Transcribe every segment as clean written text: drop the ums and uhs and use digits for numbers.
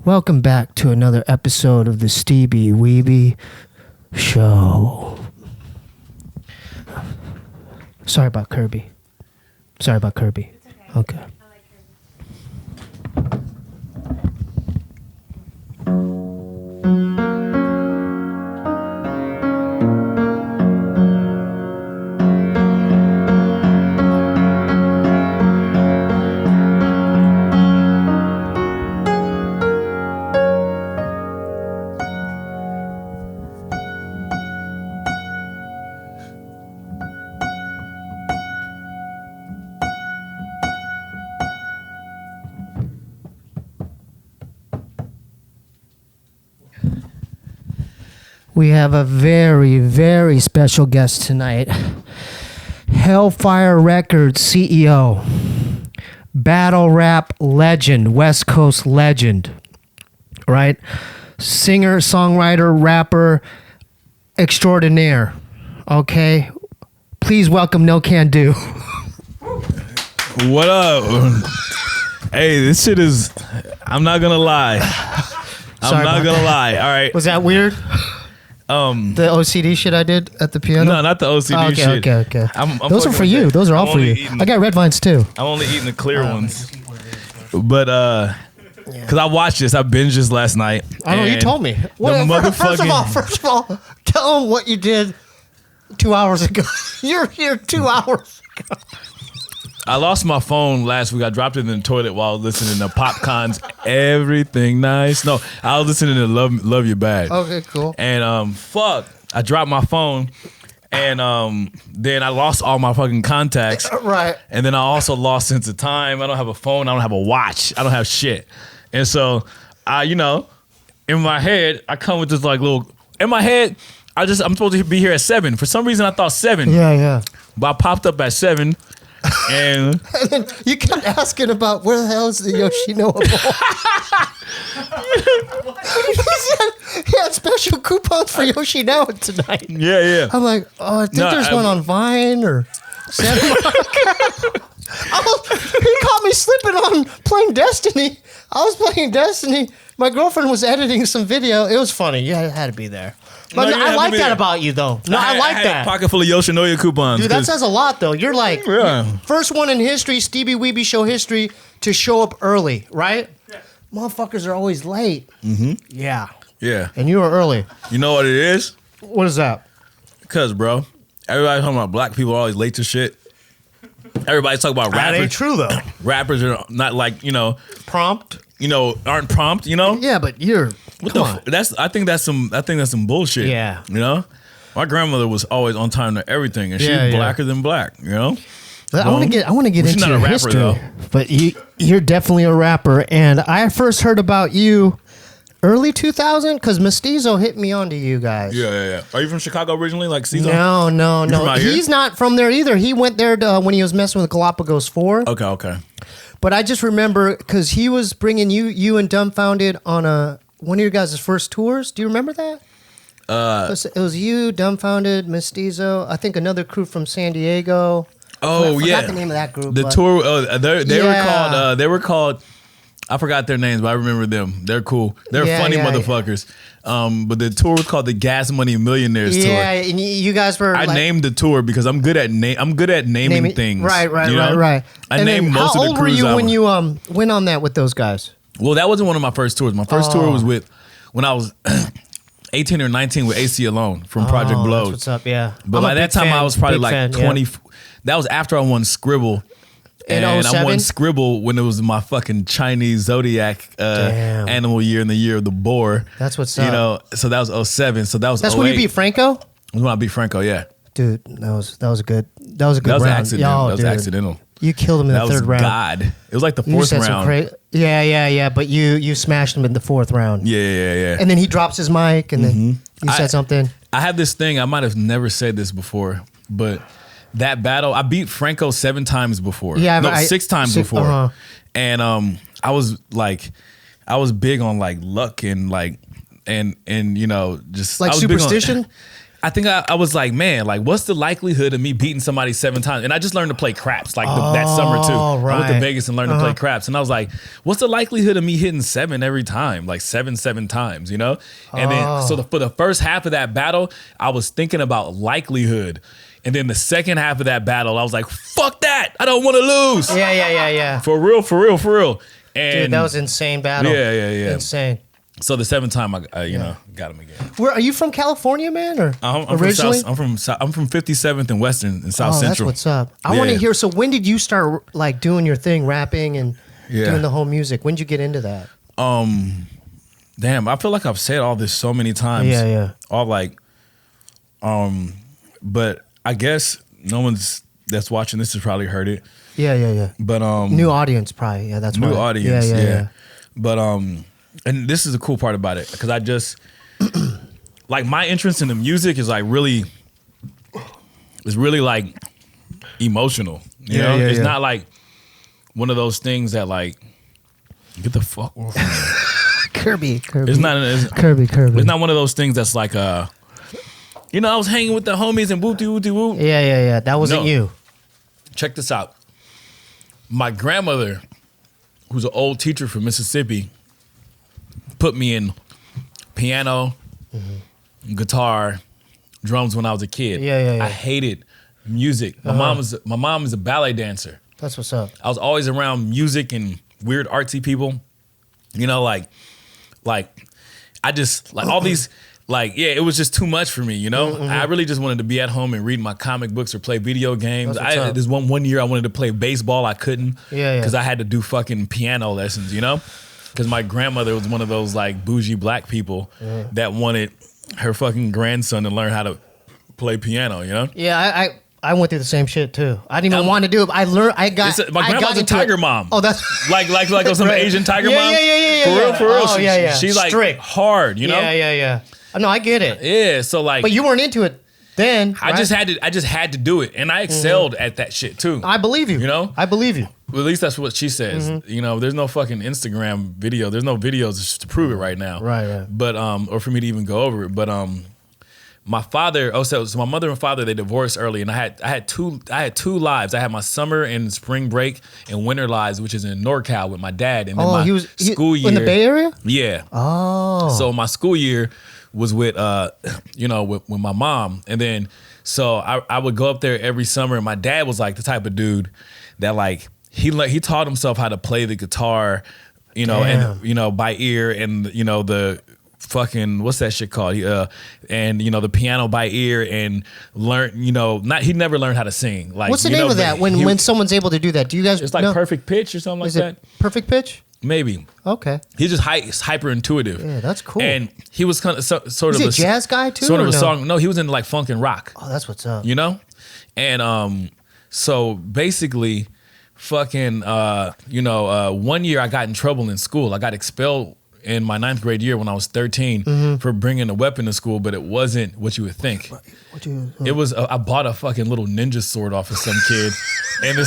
Welcome back to another episode of the Steebee Weebee Show. Sorry about Kirby. It's okay. Okay. I like We have a very, very special guest tonight. Hellfire Records CEO, battle rap legend, West Coast legend, right? Singer, songwriter, rapper extraordinaire, okay? Please welcome NoCanDo. What up? Hey, this shit is, I'm not gonna lie. Sorry I'm not about gonna that. lie, all right? Was that weird? The OCD shit I did at the piano? No, not the OCD okay, shit. Okay. I'm Those are for fucking you. with that. Those are all I'm for only you. eating- I got red vines too. I'm only eating the clear ones. But, because I watched this, I binged this last night. I know, you and told me. The First of all, tell them what you did 2 hours ago. You're here 2 hours ago. I lost my phone last week. I dropped it in the toilet while I was listening to Popcorn's Everything Nice. No, I was listening to Love You Bad. Okay, cool. And I dropped my phone, and then I lost all my fucking contacts. Right. And then I also lost sense of time. I don't have a phone. I don't have a watch. I don't have shit. And so in my head, I come with this like little. In my head, I'm supposed to be here at 7. For some reason, I thought 7. Yeah. But I popped up at 7. And then you kept asking about where the hell is the Yoshinoya ball? He had special coupons for Yoshinoya tonight. yeah. I'm like, oh, I think there's one on Vine or Santa Monica. He caught me slipping on playing Destiny. I was playing Destiny. My girlfriend was editing some video. It was funny. Yeah, it had to be there. But No, you I had like to be that there. about you, though. No, I like had that. a pocket full of Yoshinoya coupons. Dude, that 'cause- says a lot, though. You're like, Yeah. first one in history, Steebee Weebee Show history, to show up early, right? Yeah. Motherfuckers are always late. Mm-hmm. Yeah. Yeah. And you were early. You know what it is? What is that? Because, bro, everybody's talking about black people are always late to shit. Everybody's talking about That rappers. ain't true, though. Rappers are not like, Prompt. aren't prompt, Yeah, but you're, What come the on. I think that's some bullshit. Yeah. My grandmother was always on time to everything, and Yeah, she's yeah. blacker than black, I want to get Well, she's into not a your rapper, history, though. but you're definitely a rapper. And I first heard about you early 2000 because Mestizo hit me onto you guys. Yeah. Are you from Chicago originally, like Caesar? No. from out here? He's not from there either. He went there when he was messing with Galapagos 4. Okay. But I just remember because he was bringing you and Dumbfounded on one of your guys' first tours. Do you remember that? It was you, Dumbfounded, Mestizo. I think another crew from San Diego. Oh, I yeah. forgot the name of that group. The but- tour, they were Yeah. called. I forgot their names, but I remember them. They're cool. They're Yeah, funny yeah, motherfuckers. But the tour was called the Gas Money Millionaires tour. Yeah, and you guys were. I named the tour because I'm good at naming things. Right. you know? I I named most how of the old were cruise you when albums. you went on that with those guys? Well, that wasn't one of my first tours. My first tour was when I was 18 or 19 with AC Alone from Project Blows. That's what's up? Yeah. But I'm a by that big time, fan, I was probably big like fan, 20. Yeah. That was after I won Scribble. In And I 07? won Scribble when it was my fucking Chinese Zodiac Damn. animal year in the year of the boar. That's what's You up. know, so that was 07. So that was That's 08. when you beat Franco, That was when I beat Franco, yeah. dude. That was a good. That was a good That was round. accidental. Yo, That was dude. accidental. You killed him in That the was third round. God. It was like the You fourth said some round. crazy. Yeah. But you smashed him in the fourth round. Yeah. And then he drops his mic, and then you I- said something. I have this thing. I might have never said this before, but that battle, I beat Franco 7 times before. Yeah, no, I- 6 times six- before. uh-huh. And I was big on like luck and like and just Like I was big on- superstition? I think I was like, man, like, what's the likelihood of me beating somebody 7 times? And I just learned to play craps like that summer too. Right. I went to Vegas and learned to play craps, and I was like, what's the likelihood of me hitting 7 every time, like 7 times, you know? And then so for the first half of that battle, I was thinking about likelihood. And then the second half of that battle, I was like, fuck that. I don't want to lose. Yeah. For real. And Dude, that was insane battle. Yeah. Insane. So the 7th time, I got him again. Where are you from? California, man, or I'm originally? From 57th and Western and South Central. That's what's up. I want to hear. So when did you start like doing your thing, rapping and doing the whole music? When did you get into that? Damn, I feel like I've said all this so many times. Yeah. All like, but I guess no one's that's watching this has probably heard it. Yeah. But new audience, probably. Yeah, that's new right. audience. Yeah. But and this is the cool part about it because I just like my interest in the music is like really like emotional. You know, it's not like one of those things that like get the fuck off. Kirby. It's not. Kirby. It's not one of those things that's like you know, I was hanging with the homies and whoop de whoop. Yeah. That wasn't you. Check this out. My grandmother, who's an old teacher from Mississippi, put me in piano, guitar, drums when I was a kid. Yeah. I hated music. My mom is a ballet dancer. That's what's up. I was always around music and weird artsy people. You know, like I just like all these. Like, yeah, it was just too much for me, you know? I really just wanted to be at home and read my comic books or play video games. There's one year I wanted to play baseball. I couldn't because I had to do fucking piano lessons, you know? Because my grandmother was one of those, like, bougie black people that wanted her fucking grandson to learn how to play piano, you know? Yeah, I went through the same shit, too. I didn't even want to do it. I learned, my grandma's a tiger mom. Oh, that's... like some Asian tiger mom? Yeah. For real. Oh, She's like strict. hard, you know? Yeah. No, I get it. Yeah, so like, but you weren't into it then. I just had to do it, and I excelled at that shit too. I believe you. You know, I believe you. Well, at least that's what she says. You know, there's no fucking Instagram video. There's no videos to prove it right now. Right. But or for me to even go over it. But my father. So my mother and father, they divorced early, and I had two lives. I had my summer and spring break and winter lives, which is in NorCal with my dad. And then my school year in the Bay Area. Yeah. Oh. So my school year was with with my mom, and then so I would go up there every summer, and my dad was like the type of dude that like he taught himself how to play the guitar, you know, and by ear, and the fucking what's that shit called? And the piano by ear, and learn, he never learned how to sing. Like, what's the name of that when someone's able to do that? Do you guys? It's like perfect pitch or something like that. Perfect pitch? Maybe. Okay. He's just hyper intuitive. Yeah, that's cool. And he was kind of sort of a jazz guy too. Sort of a song. No, he was into like funk and rock. Oh, that's what's up. You know, and so basically, fucking 1 year I got in trouble in school. I got expelled in my 9th grade year when I was 13 for bringing a weapon to school, but it wasn't what you would think. It was I bought a fucking little ninja sword off of some kid, and then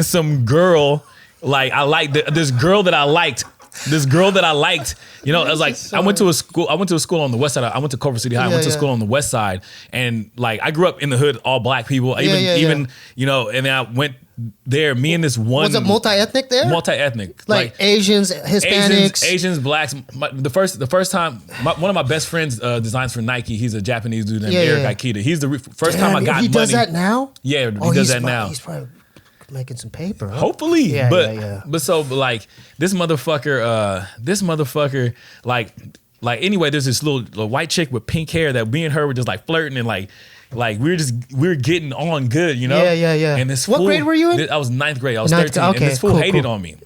some girl. Like I liked this girl that I liked. I was like, I went to a school on the west side. I went to Culver City High. I went to school on the west side, and like I grew up in the hood, all black people. And then I went there. Me and this one was it multi-ethnic there? Multi-ethnic, like Asians, Hispanics, Asians, blacks. The first time, one of my best friends designs for Nike. He's a Japanese dude named Eric Ikeda. He's the first time I got money. He does that now. Yeah, he does that now. He's probably making some paper. Huh? Hopefully, but so like this motherfucker, like anyway, there's this little white chick with pink hair that me and her were just like flirting, and like we were getting on good, you know? Yeah. And this what grade were you in? I was 9th grade. I was 13, and this fool hated on me,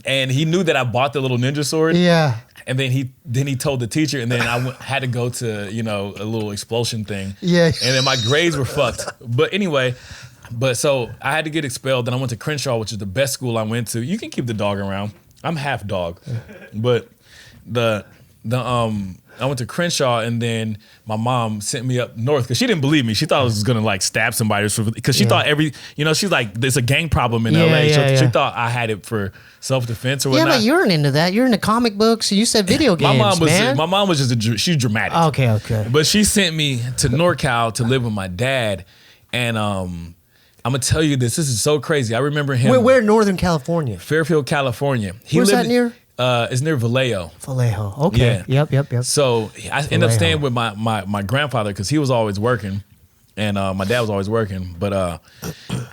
and he knew that I bought the little ninja sword. Yeah. And then he told the teacher, and then I had to go to a little expulsion thing. Yeah. And then my grades were fucked. But anyway. But so I had to get expelled. Then I went to Crenshaw, which is the best school I went to. You can keep the dog around. I'm half dog, but the I went to Crenshaw, and then my mom sent me up north because she didn't believe me. She thought I was gonna like stab somebody because she thought she's like there's a gang problem in LA. She thought I had it for self-defense or whatnot. Yeah, but you're into that. You're into comic books. You said video games. My mom was just she's dramatic. Okay. But she sent me to NorCal to live with my dad, and I'm gonna tell you this. This is so crazy. I remember him. Where in Northern California? Fairfield, California. Where's that near? It's near Vallejo. Vallejo. Okay. Yeah. Yep. So I ended up staying with my grandfather because he was always working, and my dad was always working. But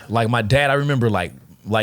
like my dad, I remember like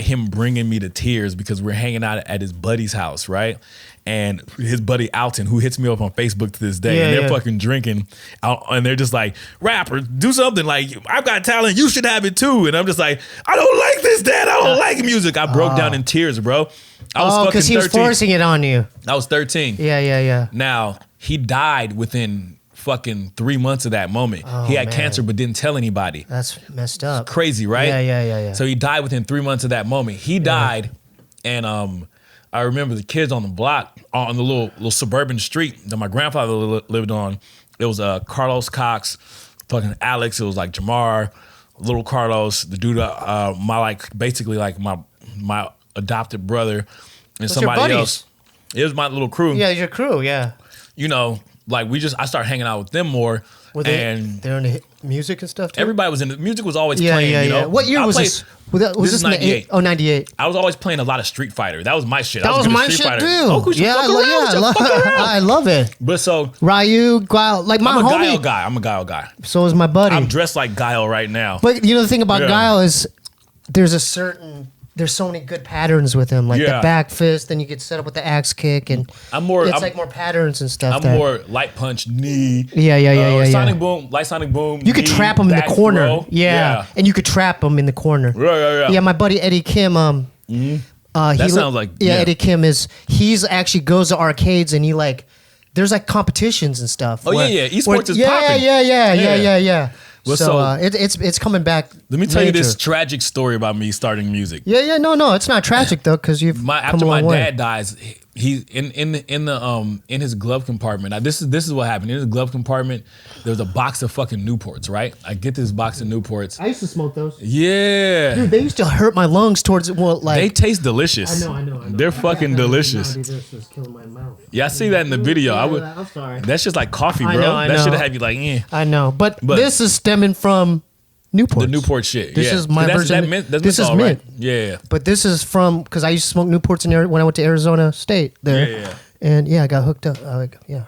him bringing me to tears because we're hanging out at his buddy's house, right? And his buddy Alton, who hits me up on Facebook to this day, and they're fucking drinking, and they're just like, "Rapper, do something! Like I've got talent, you should have it too." And I'm just like, "I don't like this, Dad. I don't like music." I broke down in tears, bro. I was fucking 13. Because he was forcing it on you. I was 13. Yeah. Now he died within fucking 3 months of that moment. He had cancer but didn't tell anybody. That's messed up. Crazy, right? Yeah. So he died within 3 months of that moment. He died, and I remember the kids on the block on the little suburban street that my grandfather lived on. It was Carlos Cox, fucking Alex. It was like Jamar, little Carlos, the dude, basically my adopted brother, and somebody else. It was my little crew. Yeah, your crew. Yeah. You know, like I started hanging out with them more. They're into music and stuff too? Everybody was into music. Was always playing. You know, what year was this? Was this 98? Oh, 98. I was always playing a lot of Street Fighter. That was my shit. That was my shit too. I love it. But so Ryu, Guile, like my homie. I'm a Guile guy. So is my buddy. I'm dressed like Guile right now. But you know the thing about Guile is there's so many good patterns with him, like the back fist. Then you get set up with the axe kick, and it's more patterns and stuff. I'm more light punch, knee. Yeah. Sonic boom, light sonic boom. You could trap him in the corner. Yeah, and you could trap him in the corner. Yeah. Yeah, my buddy Eddie Kim. That sounds like Eddie Kim he's actually goes to arcades and he like there's like competitions and stuff. Esports is popping. Yeah. Well, so it's coming back. Let me tell you this tragic story about me starting music. Yeah. No, it's not tragic though because after my dad dies, he's in his glove compartment. Now this is what happened. In his glove compartment, there was a box of fucking Newports. Right, I get this box of Newports. I used to smoke those. Yeah, dude, they used to hurt my lungs towards they taste delicious. I know. They're fucking delicious. This was killing my mouth. Yeah, I see that in the video. I'm sorry. That's just like coffee, bro. I know. That should have you like, I know, but this is stemming from Newport. The Newport shit. This is my version. This is mint. Right? Yeah. But this is from because I used to smoke Newports when I went to Arizona State there. Yeah. And I got hooked up. Yeah.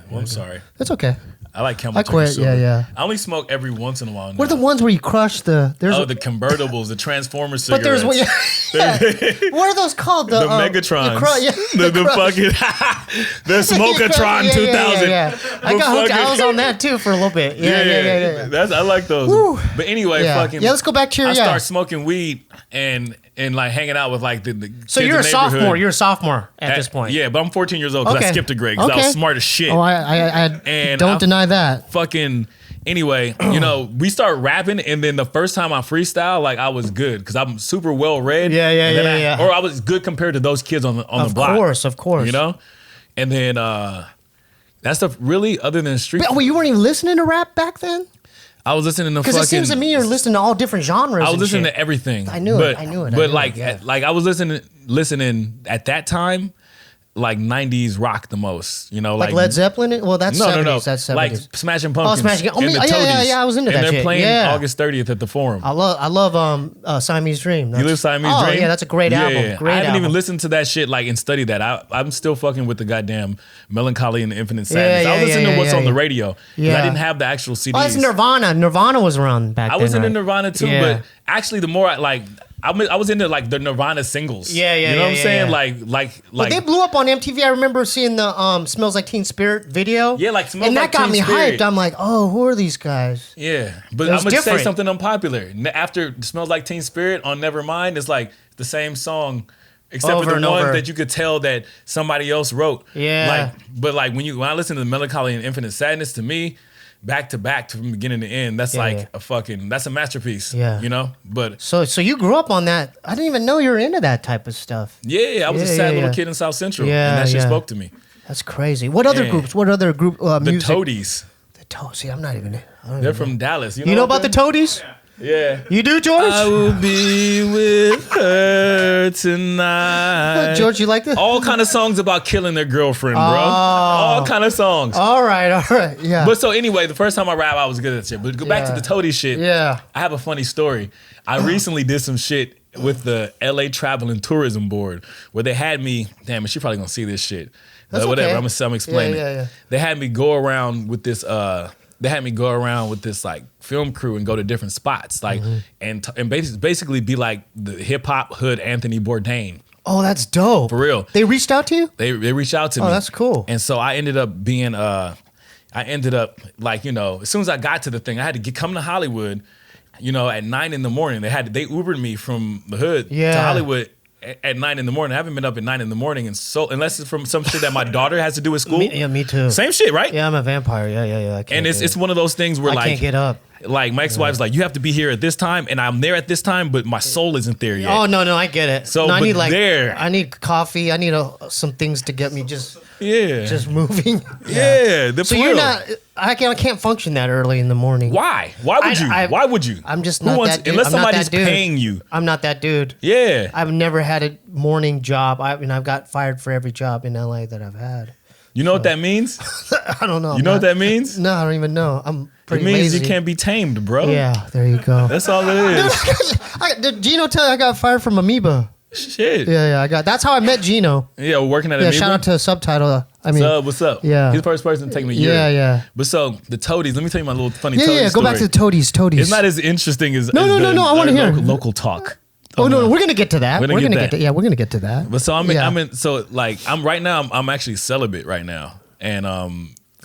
Well, I'm sorry. That's okay. I like Camel. I quit. Yeah. I only smoke every once in a while. Now. What are the ones where you crush the? The convertibles, the Transformer cigarettes. But there's what are those called? The Megatrons. The fucking the Smokatron 2000. Yeah. I got hooked. I was on that too for a little bit. Yeah. I like those. Woo. But anyway, fucking. Yeah, let's go back to your. I start smoking weed and like hanging out with like the so you're a sophomore. You're a sophomore at this point. Yeah, but I'm 14 years old because I skipped a grade because I was smart as shit. Oh, I don't deny that. Fucking anyway, we start rapping, and then the first time I freestyle, like I was good because I'm super well read. Yeah. Or I was good compared to those kids on the block. Of course. And then that stuff really, other than street. But you weren't even listening to rap back then. I was listening to because it seems to me you're listening to all different genres. I was listening to everything. I knew it. But like I was listening at that time, like 90s rock the most. Like Led Zeppelin. Well, that's 70s. No. That's 70s. Like Smashing Pumpkins. Smashing. Yeah. I was into that shit. And they're playing August 30th at the Forum. I love Siamese Dream. You live Siamese Dream? Oh yeah, that's a great album. I didn't even listen to that shit like and study that. I'm still fucking with the goddamn Melancholy and the Infinite Sadness. I was listening to what's on the radio. Yeah. I didn't have the actual CDs. Oh, it's Nirvana. Nirvana was around back then. I was into Nirvana too, but actually the more I was into like the Nirvana singles. Yeah. You know what I'm saying? Like. But they blew up on MTV. I remember seeing the "Smells Like Teen Spirit" video. Yeah, like Smells Like Teen Spirit. And that got me hyped. I'm like, oh, who are these guys? Yeah, but I'm gonna say something unpopular. After "Smells Like Teen Spirit" on Nevermind, it's like the same song. Except for the one that you could tell that somebody else wrote. Yeah. But when I listen to Melancholy and Infinite Sadness, to me, back to back from beginning to end, that's that's a masterpiece. Yeah. But so you grew up on that. I didn't even know you were into that type of stuff. Yeah, I was a sad little kid in South Central. And that shit spoke to me. That's crazy. What other Man. groups? What other group The music? Toadies. The Toadies. See, I'm not even. I don't They're even from Dallas. You know about the them? Toadies? Yeah. You do, George? I will be with her tonight. George, you like this? All kind of songs about killing their girlfriend, bro. All kind of songs. All right, yeah. But so anyway, the first time I rap, I was good at shit. But go back to the Toady shit. Yeah. I have a funny story. I recently did some shit with the LA Travel and Tourism Board where they had me, damn it, she probably gonna see this shit. That's But whatever, okay. I'm gonna explain Yeah. it. They had me go around with this like film crew and go to different spots, like and basically be like the hip hop hood Anthony Bourdain. Oh, that's dope. For real. They reached out to you? They reached out to me. Oh, that's cool. And so I ended up being like, you know, as soon as I got to the thing, I had to come to Hollywood, you know, at 9 a.m. They Ubered me from the hood to Hollywood at 9 a.m. I haven't been up at 9 a.m. and so unless it's from some shit that my daughter has to do at school. Me too. Same shit, right? Yeah, I'm a vampire. Yeah. I can't And it's one of those things where I can't get up. Like my ex-wife's like, you have to be here at this time, and I'm there at this time, but my soul isn't there yet. Oh no, I get it. So, no, I but need there- I need coffee. I need some things to get me just Yeah. moving. Yeah. So you're not. I can't function that early in the morning. Why? Why would you? Why would you? I'm just Who not wants- that dude. Unless I'm not somebody's that dude. paying you. I'm not that dude. Yeah. I've never had a morning job. I've got fired for every job in LA that I've had. You know what that means? I don't know. You know what that means? No, I don't even know. I'm It pretty means lazy. you can't be tamed, bro. Yeah, there you go. That's all it is. Did Gino tell you I got fired from Amoeba? Shit. Yeah, I got. That's how I met Gino. Yeah, we're working at Yeah, Amoeba. shout out to Subtitle. I mean, What's up? Yeah. He's the first person to take me a year. Yeah. But so, the Toadies, let me tell you my little funny Toadies Yeah. Go story. back to the Toadies. It's not as interesting as No, I wanna hear. Local talk. Oh no, we're gonna get to that. We're gonna get that. We're gonna get to that. But so Yeah. I'm right now, I'm actually celibate right now. And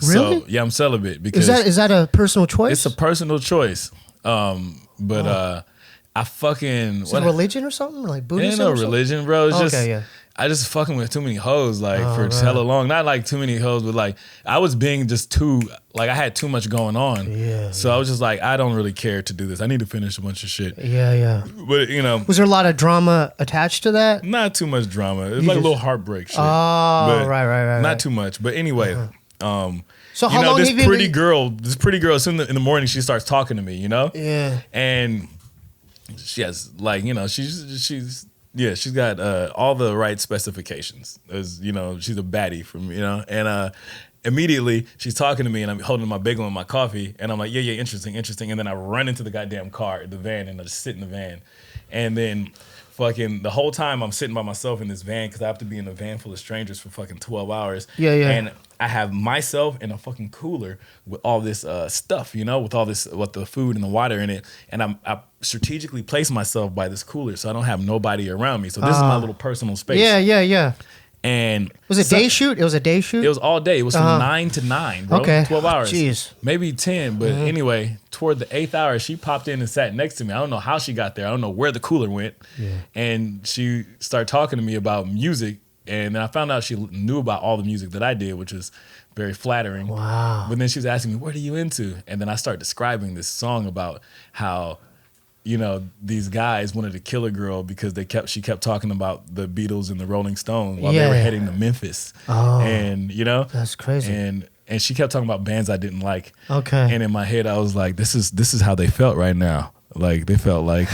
Really? so yeah, I'm celibate because Is that a personal choice? it's a personal choice. I fucking Is it religion or something like Ain't Buddhism? no or something? religion, bro. It's just Okay, yeah. I just fucking with too many hoes like for right. hella long. Not like too many hoes, but like I was being just too like I had too much going on. Yeah, So I was just like, I don't really care to do this. I need to finish a bunch of shit. Yeah. But you know, Was there a lot of drama attached to that? not too much drama. It's You like a just- little heartbreak shit. Oh, But right. Not too much. But anyway, So you how know, long this have you pretty been? girl, as soon in the morning she starts talking to me, you know? Yeah. And she has like, you know, she's got all the right specifications. As you know, she's a baddie from, you know, and immediately she's talking to me and I'm holding my bagel and my coffee and I'm like, yeah, interesting. And then I run into the goddamn car, the van, and I just sit in the van. And then fucking the whole time I'm sitting by myself in this van because I have to be in a van full of strangers for fucking 12 hours. Yeah. And I have myself in a fucking cooler with all this stuff, you know, with the food and the water in it. And I strategically place myself by this cooler so I don't have nobody around me. So this is my little personal space. Yeah. And Was it day shoot? It was a day shoot. it was all day. It was from 9 to 9, bro. Okay. 12 hours. Jeez. Maybe 10. But anyway, toward the 8th hour, she popped in and sat next to me. I don't know how she got there. I don't know where the cooler went. Yeah. And she started talking to me about music. And then I found out she knew about all the music that I did, which was very flattering. Wow. But then she was asking me, what are you into? And then I started describing this song about how, you know, these guys wanted to kill a girl because she kept talking about the Beatles and the Rolling Stones while they were Yeah. heading to Memphis. Oh. And, you know? That's crazy. And she kept talking about bands I didn't like. Okay. And in my head, I was like, this is how they felt right now. Like, they felt like,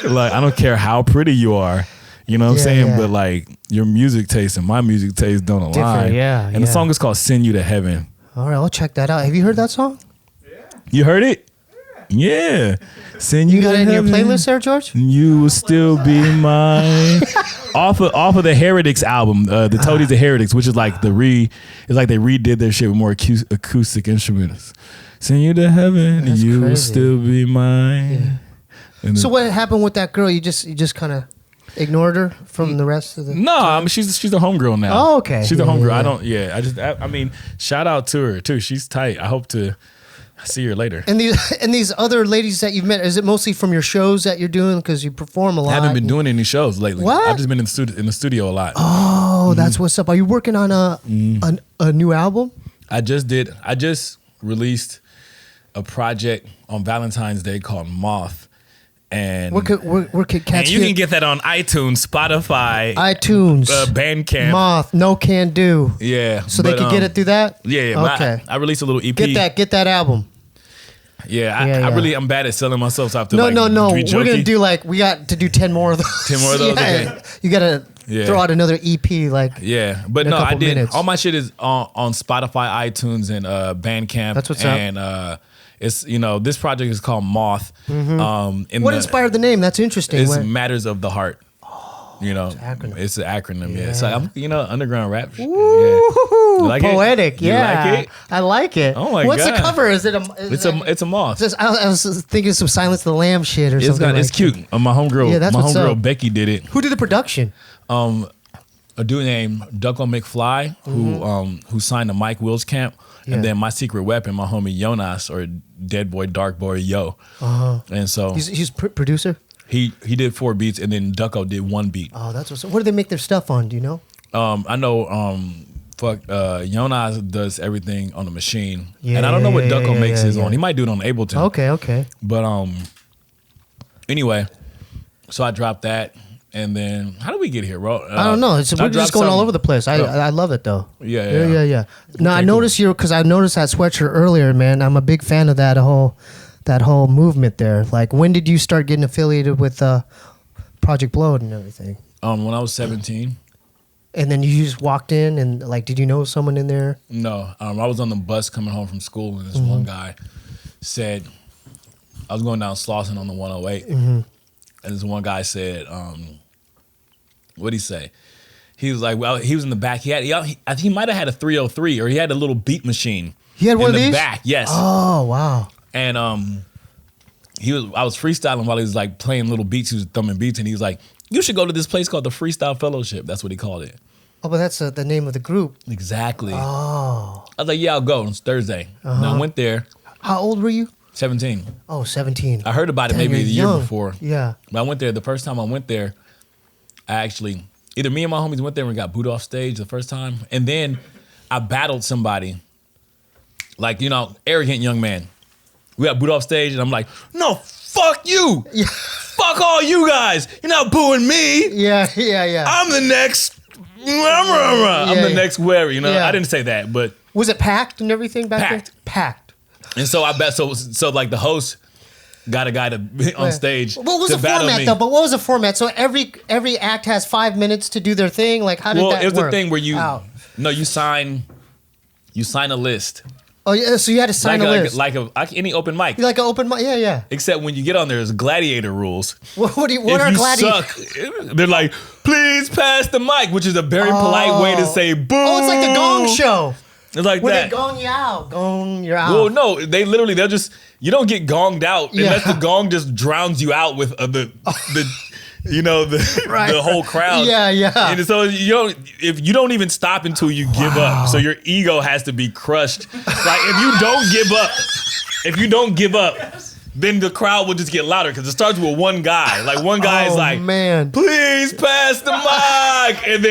like, I don't care how pretty you are. You know what I'm saying? Yeah. But like your music taste and my music taste don't align. yeah, And the song is called Send You to Heaven. All right, I'll check that out. Have you heard that song? You heard it? Yeah. Send you, You got to it in your heaven. playlist there, George? You will still be mine. off of the Heretics album, the Toadies the Heretics, which is like it's like they redid their shit with more acoustic instruments. Send you to heaven, That's you will crazy. still be mine. And So what happened with that girl? You just kind of ignored her from the rest of the. no, I mean she's a homegirl now. Oh, okay. She's a Yeah, homegirl. yeah. I mean, shout out to her too. She's tight. I hope to see her later. And these other ladies that you've met, is it mostly from your shows that you're doing because you perform a lot? I haven't been doing any shows lately. What? I've just been in the studio a lot. Oh, that's what's up. Are you working on a new album? I just released a project on Valentine's Day called Moth. And Where could cats and you get can get that on iTunes, Spotify, iTunes, Bandcamp, Moth, NoCanDo. Yeah. So they could get it through that? Yeah. Okay. I released a little EP. Get that album. Yeah, I'm bad at selling myself. So I have to No. Be We're gonna do we got to do 10 more of those. 10 more of those. Yeah. Okay. You gotta throw out another EP But in a no, I couple did. minutes. All my shit is on Spotify, iTunes, and Bandcamp. That's what's up. And it's this project is called Moth. What inspired the name? That's interesting. It's Matters of the Heart. It's It's an acronym. Yeah. So I'm underground rap. Ooh, You like poetic. it? You Yeah, like it? I like it. Oh my What's God. the cover? Is it It's a moth. I was thinking some Silence of the Lamb shit or something. It's cute. My homegirl, Yeah, that's what's up. Becky did it. Who did the production? A dude named Ducko McFly who signed to Mike Will's camp. Yeah. And then my secret weapon, my homie Jonas, or Dead Boy, Dark Boy, Yo. And so He's producer. he did 4 beats, and then Ducko did 1 beat. Oh, that's what's up. What do they make their stuff on? Do you know? I know Jonas does everything on the machine. Yeah, and I don't know what Ducko makes his yeah. on. He might do it on Ableton. Okay. But anyway, so I dropped that. And then how did we get here, bro? I don't know. We're just going all over the place. I love it though. Yeah. No, I noticed because I noticed that sweatshirt earlier, man. I'm a big fan of that whole movement there. Like, when did you start getting affiliated with Project Bloat and everything? When I was 17. And then you just walked in and did you know someone in there? No, I was on the bus coming home from school, and this one guy said, I was going down Slauson on the 108, and this one guy said, what'd he say? He was like, well, he was in the back. He might have had a 303, or he had a little beat machine. He had one of these? In the back, yes. Oh, wow. And I was freestyling while he was playing little beats. He was thumbing beats, and he was like, you should go to this place called the Freestyle Fellowship. That's what he called it. Oh, but that's the name of the group. Exactly. Oh. I was like, yeah, I'll go. It's Thursday. And I went there. How old were you? 17. Oh, 17. I heard about it Damn, maybe a you're year young. before. Yeah. But I went there. The first time I went there, I actually, either me and my homies went there and got booed off stage the first time. And then I battled somebody, arrogant young man. We got booed off stage, and I'm like, no, fuck you. Yeah. Fuck all you guys. You're not booing me. Yeah. I'm the next. I'm the next whoever. Yeah. I didn't say that, but Was it packed and everything back Packed. there? Packed. and so I bet so the host got a guy to be on stage. What was to the battle format me. though? But what was the format? So every act has 5 minutes to do their thing. Like, how did that work? Well, it was the thing where you sign a list. Oh yeah, so you had to sign a list. Like any open mic. Like an open mic. Yeah. Except when you get on there, there's gladiator rules. What are If you gladiators? suck, they're like, please pass the mic, which is a very polite way to say boo. Oh, it's like the Gong Show. It's like When that. they gong you out, you're out. Well, no, they'll just, you don't get gonged out unless the gong just drowns you out with the whole crowd. Yeah. And so if you don't even stop until you give up. So your ego has to be crushed. Like if you don't give up, then the crowd will just get louder because it starts with one guy. Like one guy is like, man, please pass the mic. And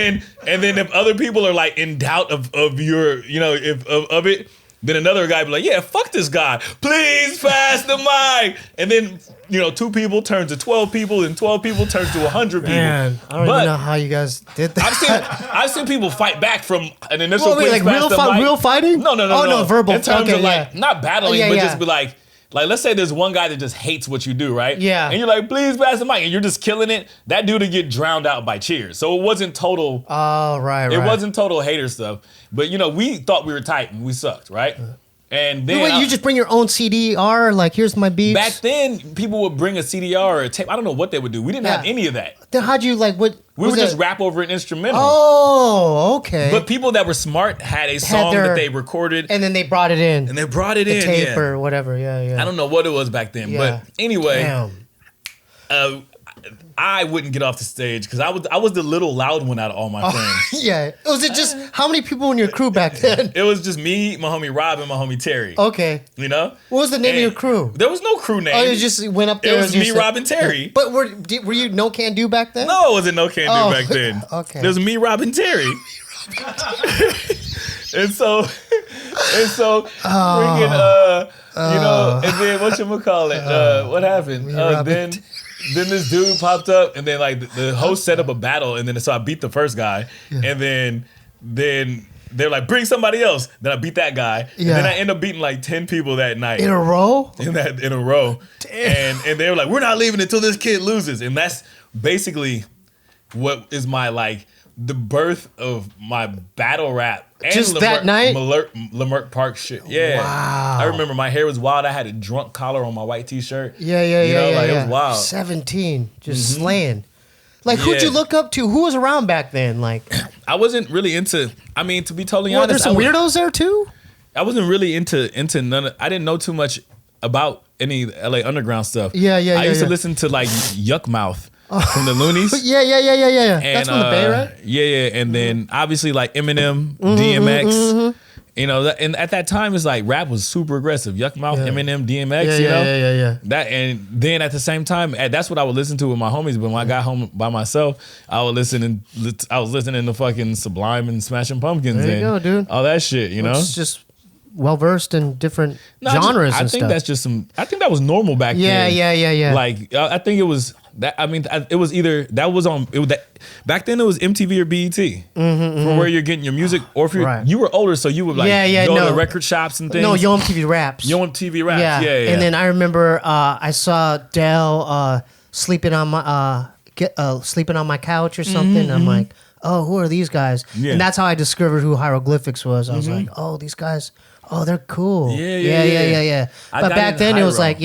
then if other people are like in doubt of your, of it, then another guy be like, yeah, fuck this guy. Please pass the mic. And then, 2 people turns to 12 people, and 12 people turns to 100 people. Man, I don't even know how you guys did that. I've seen people fight back from an initial Well, wait, please like pass the mic. real fighting? No. Oh, no, verbal. In terms Okay, of like, not battling, Yeah, but yeah. just be like, let's say there's one guy that just hates what you do, right? Yeah. And you're like, please pass the mic, and you're just killing it. That dude would get drowned out by cheers. So it wasn't total. Oh, right. It wasn't total hater stuff. But we thought we were tight and we sucked, right? And then Wait, you just bring your own CDR? Like, here's my beats? back then, people would bring a CDR or a tape. I don't know what they would do. We didn't have any of that. Then how'd you, what? We would just rap over an instrumental. Oh, okay. But people that were smart had a song that they recorded. And then they brought it in. And they brought it the in. tape Yeah. or whatever. Yeah. I don't know what it was back then. Yeah. But anyway, Damn. I wouldn't get off the stage because I was the little loud one out of all my friends. Yeah. Was it just, how many people in your crew back then? It was just me, my homie Rob, and my homie Terry. Okay. What was the name of your crew? There was no crew name. Oh, you just went up there. It was me, Rob, and Terry. But were you NoCanDo back then? No, it wasn't NoCanDo Oh, back then. okay. It was me, Rob, and Terry. and so freaking and then whatchamacallit? What happened? then this dude popped up, and then like the host set up a battle, and then so I beat the first guy, and then they're like, bring somebody else. Then I beat that guy, and then I end up beating like 10 people that night in a row. In a row, and they were like, we're not leaving until this kid loses, and that's basically what is my like the birth of my battle rap. And just that night? Leimert Park shit. Yeah. Wow. I remember my hair was wild. I had a drunk collar on my white t-shirt. Yeah. It was wild. 17, just slaying. Like, who'd you look up to? Who was around back then? Like, I wasn't really into, I mean, to be totally honest. There's some weirdos there too? I wasn't really into none of, I didn't know too much about any LA Underground stuff. Yeah. I used to listen to like Yuck Mouth. From the Loonies. Yeah. And, that's from the Bay, right? Yeah. And then obviously like Eminem, DMX. You know, and at that time it's like rap was super aggressive. Yuck Mouth, Eminem, DMX, you know? Yeah. That, and then at the same time, that's what I would listen to with my homies. But when I got home by myself, I was listening to fucking Sublime and Smashing Pumpkins. There you go, dude. All that shit, you know? It's just well versed in different genres and stuff. I think that's just I think that was normal back then. Yeah. Like, I think it was that. I mean, it was either that was on. It was that back then. It was MTV or BET for where you're getting your music, or if you were older, so you would like go to record shops and things. No, Yo MTV Raps. Yo MTV Raps. Yeah. And then I remember I saw Dell sleeping on my couch or something. I'm like, oh, who are these guys? Yeah. And that's how I discovered who Hieroglyphics was. I was like, oh, these guys. Oh, they're cool. Yeah. But back then it was like,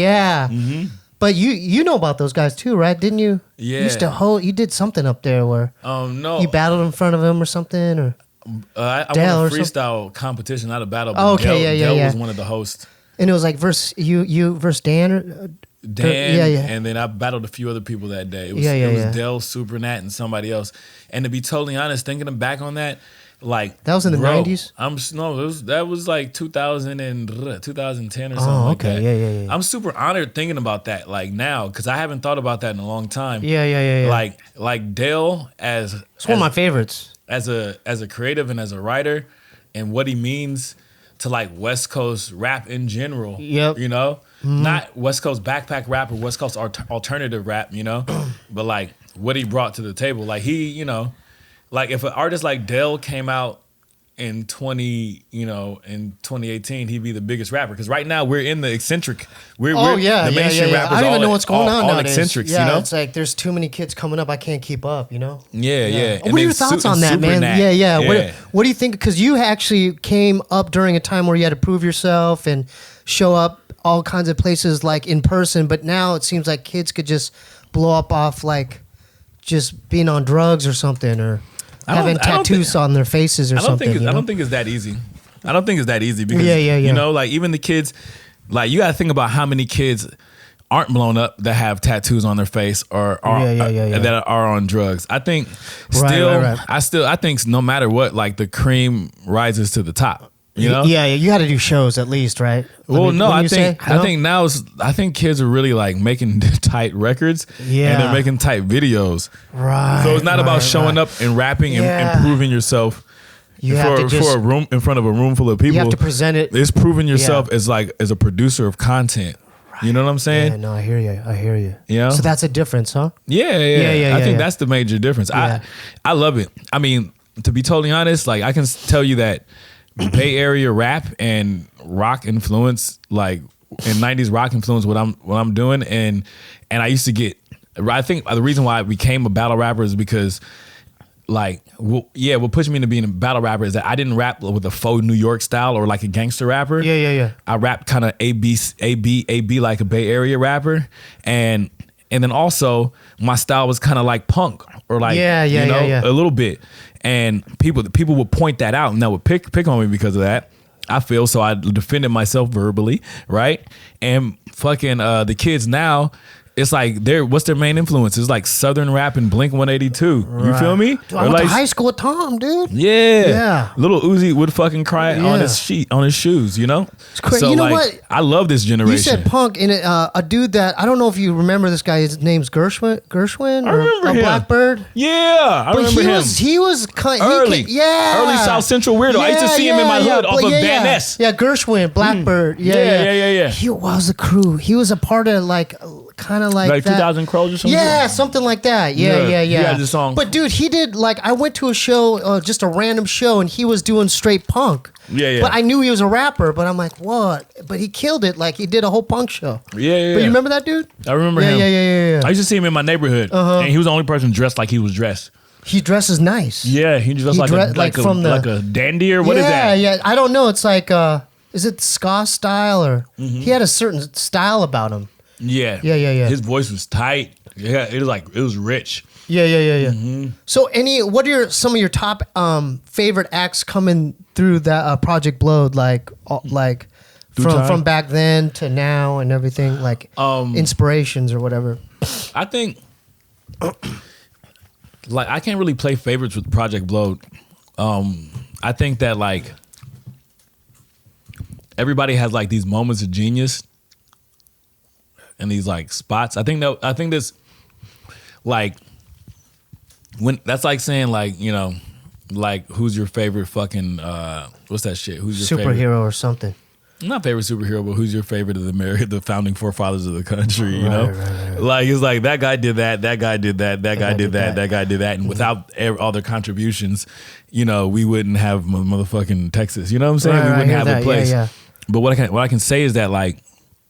But you know about those guys too, right? Didn't you? Yeah. You used to you did something up there where no. You battled in front of him or something, or I won a freestyle competition, not a battle. But Dell was one of the hosts. And it was like you versus Dan or Dan, and then I battled a few other people that day. It was Dell, Supernat, and somebody else. And to be totally honest, thinking back on that, like that was in the 90s. That was like 2000 and 2010 or something like that. Yeah. I'm super honored thinking about that, like now, because I haven't thought about that in a long time. Yeah. Like Dell it's one of my favorites as a creative and as a writer, and what he means to like West Coast rap in general. Yep. You know, not West Coast backpack rap or West Coast alternative rap. You know, but like what he brought to the table. Like he, you know. Like if an artist like Dell came out in 2018, he'd be the biggest rapper. Because right now we're in the eccentric. The mainstream rappers. I don't even know what's going on nowadays. Eccentrics, yeah, you know? It's like there's too many kids coming up. I can't keep up. You know? Yeah. What are your thoughts on that, man? Yeah. What do you think? Because you actually came up during a time where you had to prove yourself and show up all kinds of places like in person. But now it seems like kids could just blow up off like just being on drugs or something, or having tattoos on their faces or something. I don't think it's that easy. I don't think it's that easy because you know, like even the kids, like you got to think about how many kids aren't blown up that have tattoos on their face or that are on drugs. I think I think no matter what, like the cream rises to the top. You know? Yeah, you got to do shows at least, right? I think kids are really like making tight records, and they're making tight videos. Right. So it's not about showing up and rapping and proving yourself for a room in front of a room full of people. You have to present it. It's proving yourself as a producer of content. Right. You know what I'm saying? Yeah, no, I hear you. You know? So that's a difference, huh? Yeah. I think that's the major difference. Yeah. I love it. I mean, to be totally honest, like I can tell you that Bay Area rap and rock influence, like in 90s rock influence what I'm doing, and I used to get. I think the reason why I became a battle rapper is because, like, what pushed me into being a battle rapper is that I didn't rap with a faux New York style or like a gangster rapper. Yeah. I rapped kind of AB like a Bay Area rapper, and then also my style was kind of like punk or like a little bit. And people would point that out and that would pick on me because of that. I feel so I defended myself verbally, right? And fucking the kids now, it's like what's their main influence? It's like Southern rap and Blink 182. Right. You feel me? Dude, I went to high school with Tom, dude. Yeah. Little Uzi would fucking cry on his shoes, you know? It's crazy. So, you know like, what? I love this generation. You said punk, and a dude that, I don't know if you remember this guy, his name's Gershwin? I remember him. Blackbird? Yeah, I remember him. He was early South Central weirdo. I used to see him in my hood off of Van Ness. Yeah, Gershwin, Blackbird. Yeah. He was a crew. He was a part of like kind of like Like that. 2,000 Crows or something? Yeah, something like that. Yeah. He had this song. But dude, he did like I went to a show, just a random show, and he was doing straight punk. Yeah. But I knew he was a rapper. But I'm like, what? But he killed it. Like he did a whole punk show. Yeah. But you remember that dude? I remember him. Yeah. I used to see him in my neighborhood, and he was the only person dressed like he was dressed. He dresses nice. Yeah, he dressed like a dandy or what is that? Yeah. I don't know. It's like, is it ska style or he had a certain style about him. Yeah. His voice was tight. Yeah, it was rich. Yeah. So, what are some of your top favorite acts coming through that Project Blowed, like from back then to now and everything, like inspirations or whatever? I think, like, I can't really play favorites with Project Blowed. I think that like everybody has like these moments of genius and these like spots. I think this like when that's like saying like, you know, like who's your favorite fucking what's that shit? Who's your superhero favorite? or something? Not favorite superhero, but who's your favorite of the founding forefathers of the country? You know, Right. like it's like that guy did that, that guy did that, that guy did that, that guy did that, and without all their contributions, you know, we wouldn't have motherfucking Texas. You know what I'm saying? Right, we wouldn't have that. a place. Yeah. But what I can say is that like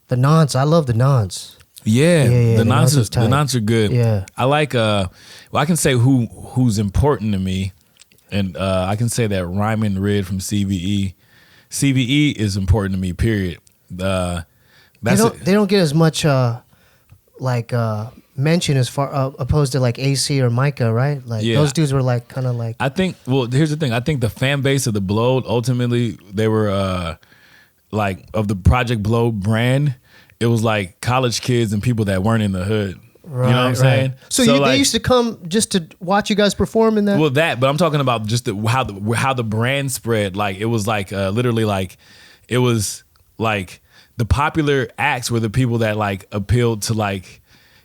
The nonce. I love the nonce. yeah, the the nonce nonce are good. Yeah. I like I can say who's important to me, and I can say that Ryman Rid from CVE. CVE is important to me. Period. They don't get as much mention as far opposed to like AC or Micah, right? Like those dudes were like kind of like. I think. Well, here's the thing. I think the fan base of the Blowed ultimately they were like of the Project Blowed brand. It was like college kids and people that weren't in the hood. Right, you know what I'm saying? So they used to come just to watch you guys perform in that? Well, but I'm talking about just how the brand spread. Like it was like literally like it was like the popular acts were the people that like appealed to like,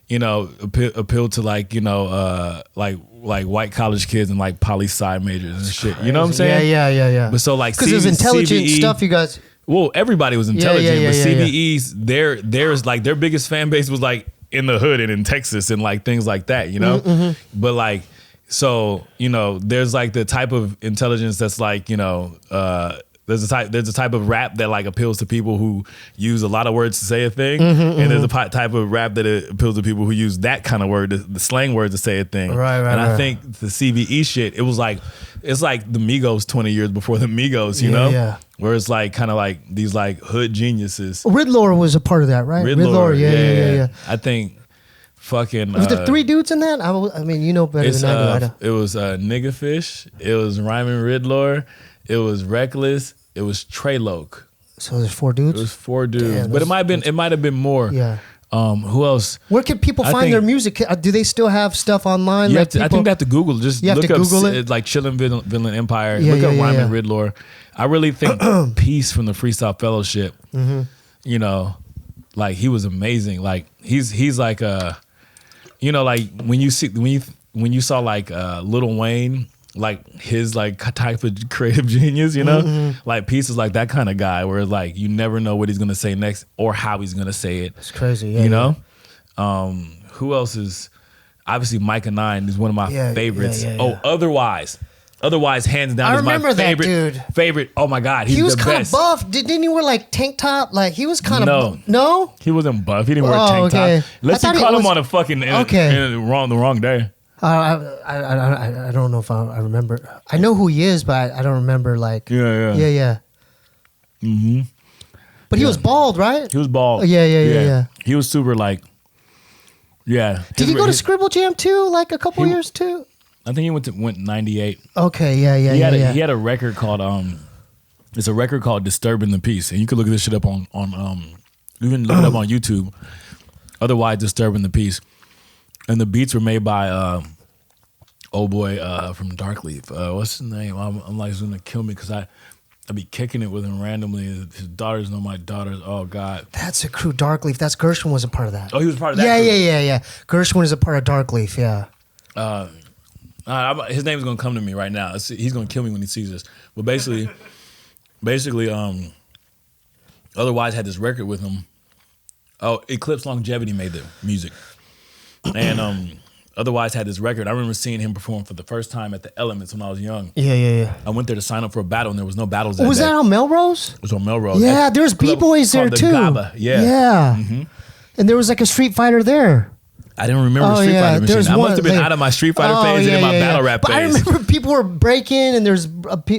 you know, appealed to like, you know, like white college kids and like poli sci majors and shit. You know what I'm saying? Yeah. But so like because it was intelligent CVE, stuff you guys. Well, everybody was intelligent, Yeah, but yeah. CVE's there's like their biggest fan base was like in the hood and in Texas and like things like that, you know? But like, so, you know, there's like the type of intelligence that's like, you know, there's a type of rap that like appeals to people who use a lot of words to say a thing, and there's a type of rap that appeals to people who use that kind of word, the slang words to say a thing. Right. I think the CVE shit, it was like, it's like the Migos 20 years before the Migos, you know? Yeah. Where it's like kind of like these like hood geniuses. Riddler was a part of that, right? Riddler, yeah. I think fucking. Was there 3 dudes in that? I mean, you know better than I do. It was Nigga Fish. It was Ryman Riddler. It was Reckless. It was Treyloke. So there's 4 dudes. It was 4 dudes, Damn, but it might have been more. Yeah. Who else? Where can people find their music? Do they still have stuff online? I think they have to Google. Just You have look to up Google it? like Chillin' Villain Empire. Yeah, look up yeah, Ryman yeah. Riddler. I really think Peace from the Freestyle Fellowship. You know, like he was amazing. Like he's like you know, like when you saw like Lil Wayne, like his like type of creative genius, you know, like Peace is like that kind of guy where like you never know what he's gonna say next or how he's gonna say it. It's crazy, you know. Who else is obviously Micah 9 is one of my favorites. Yeah. Otherwise, hands down, I is my remember that favorite. dude. Favorite. Oh my god, he's He was the kind of best. buff. Didn't he wear like tank top? Like he was kind of no. He wasn't buff. He didn't wear Oh, a tank okay. top. Unless I you thought caught it him was- on a fucking Okay. the wrong day. I don't know if I remember. I know who he is, but I don't remember like. Yeah. Mm-hmm. But he was bald, right? He was bald. Yeah. He was super like. Yeah. Did he go to Scribble Jam too? Like a couple years too? I think he went 98. Okay, yeah. He had a record called it's a record called Disturbing the Peace, and you can look this shit up on you can look it up on YouTube. Otherwise, Disturbing the Peace, and the beats were made by old boy from Darkleaf. What's his name? I'm like, he's gonna kill me because I be kicking it with him randomly. His daughters know my daughters. Oh God, that's a crew. Darkleaf. That's Gershwin was a part of that. Oh, he was part of that. Yeah. Gershwin is a part of Darkleaf. Yeah. His name's gonna come to me right now. He's gonna kill me when he sees this. But basically, Otherwise had this record with him, Oh, Eclipse Longevity made the music, and otherwise had this record. I remember seeing him perform for the first time at the Elements when I was young. Yeah. I went there to sign up for a battle, and there was no battles that Was day. that on Melrose? It was on Melrose. Yeah, there's B-boys there the too. Gaba. Yeah. Yeah. And there was like a Street Fighter there. I didn't remember Street Fighter machine. There's I must one, have been like- out of my Street Fighter phase and in my battle rap But I phase. remember people were breaking and there's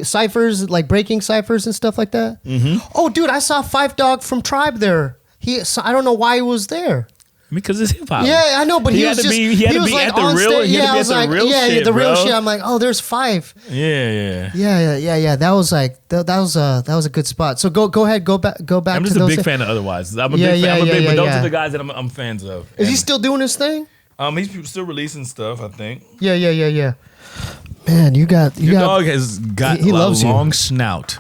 ciphers, like breaking ciphers and stuff like that. Oh, dude, I saw Five Dog from Tribe there. I don't know why he was there. Because it's hip hop. Yeah, I know, but he was just he had to was be like at the on real. stage. He had Yeah, to I be was at the like, real yeah, shit, the real bro. shit. I'm like, oh, there's Five. Yeah. Yeah. That was like that was a good spot. So go ahead, go back. I'm just to a those big fan of Otherwise. I'm a Yeah, big fan. yeah, But those yeah. are the guys that I'm fans of. Is he And, still doing his thing? He's still releasing stuff, I think. Yeah. Man, you got Your dog has got he a loves you. long snout.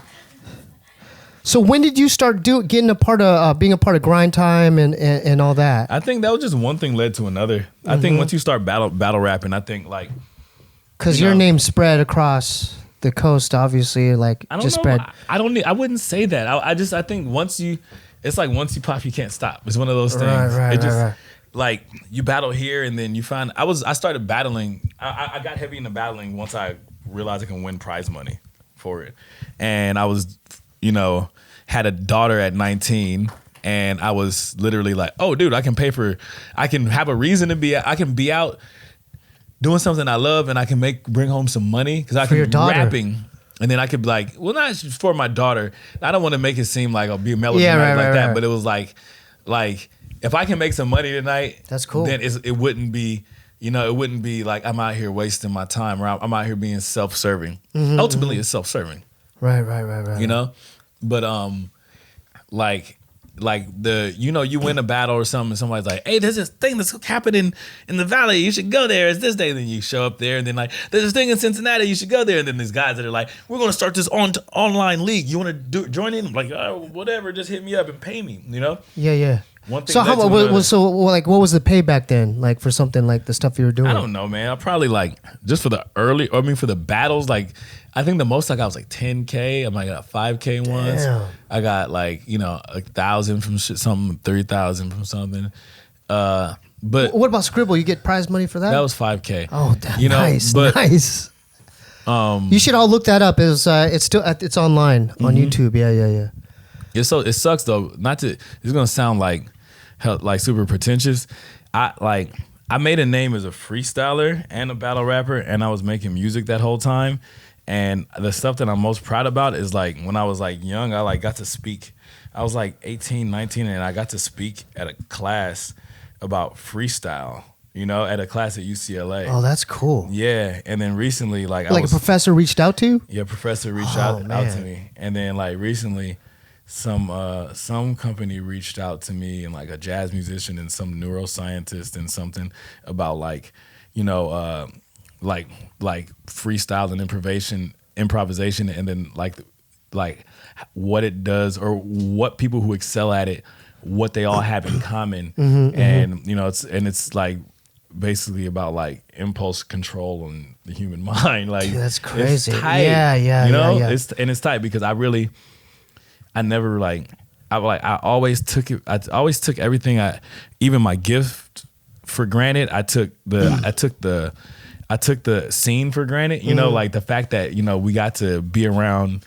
So when did you start getting a part of being a part of Grind Time and all that? I think that was just one thing led to another. I think once you start battle rapping, I think like Because you your know. name spread across the coast, obviously, like I don't just know. spread. I wouldn't say that. I think once you pop, you can't stop. It's one of those things. Right. Like you battle here and then you find I started battling. I got heavy into battling once I realized I can win prize money for it. And I was, had a daughter at 19 and I was literally like, oh dude, I can have a reason to I can be out doing something I love and I can bring home some money because I For your can daughter. rapping. And then I could be like, well, not for my daughter. I don't want to make it seem like I'll be melodramatic like that, right. but it was like if I can make some money tonight, That's cool. Then it wouldn't be, it wouldn't be like I'm out here wasting my time or I'm out here being self-serving. Ultimately, it's self-serving, Right. But like you win a battle or something, and somebody's like, hey, there's this thing that's happening in the valley. You should go there. It's this day. Then you show up there, and then like, there's this thing in Cincinnati. You should go there. And then these guys that are like, we're gonna start this online league. You want to join in? I'm like, oh, whatever. Just hit me up and pay me. Yeah. One thing. So led to another. what was the payback then? Like for something like the stuff you were doing? I don't know, man. I probably just for the battles, I think the most I got was like 10K. I might got 5K once. Damn. I got 1,000 from something, 3,000 from something. But What about Scribble? You get prize money for that? that was 5K. Oh, nice. You should all look that up. It's online on YouTube. Yeah. It sucks though. It's gonna sound like super pretentious. I made a name as a freestyler and a battle rapper, and I was making music that whole time. And the stuff that I'm most proud about is when I was young, I got to speak. I was 18, 19, and I got to speak at a class about freestyle. At a class at UCLA. Oh, that's cool. Yeah, and then recently, a A professor reached out to you? Yeah, professor reached Oh, out to man. me, and then recently, some company reached out to me and a jazz musician and some neuroscientist and something about freestyle and improvisation, and then what it does or what people who excel at it, what they all have in common, and it's basically about impulse control and the human mind. Dude, that's crazy. It's tight, Yeah. yeah. It's tight because I always took it. I always took everything. Even my gift for granted. I took the scene for granted. The fact that we got to be around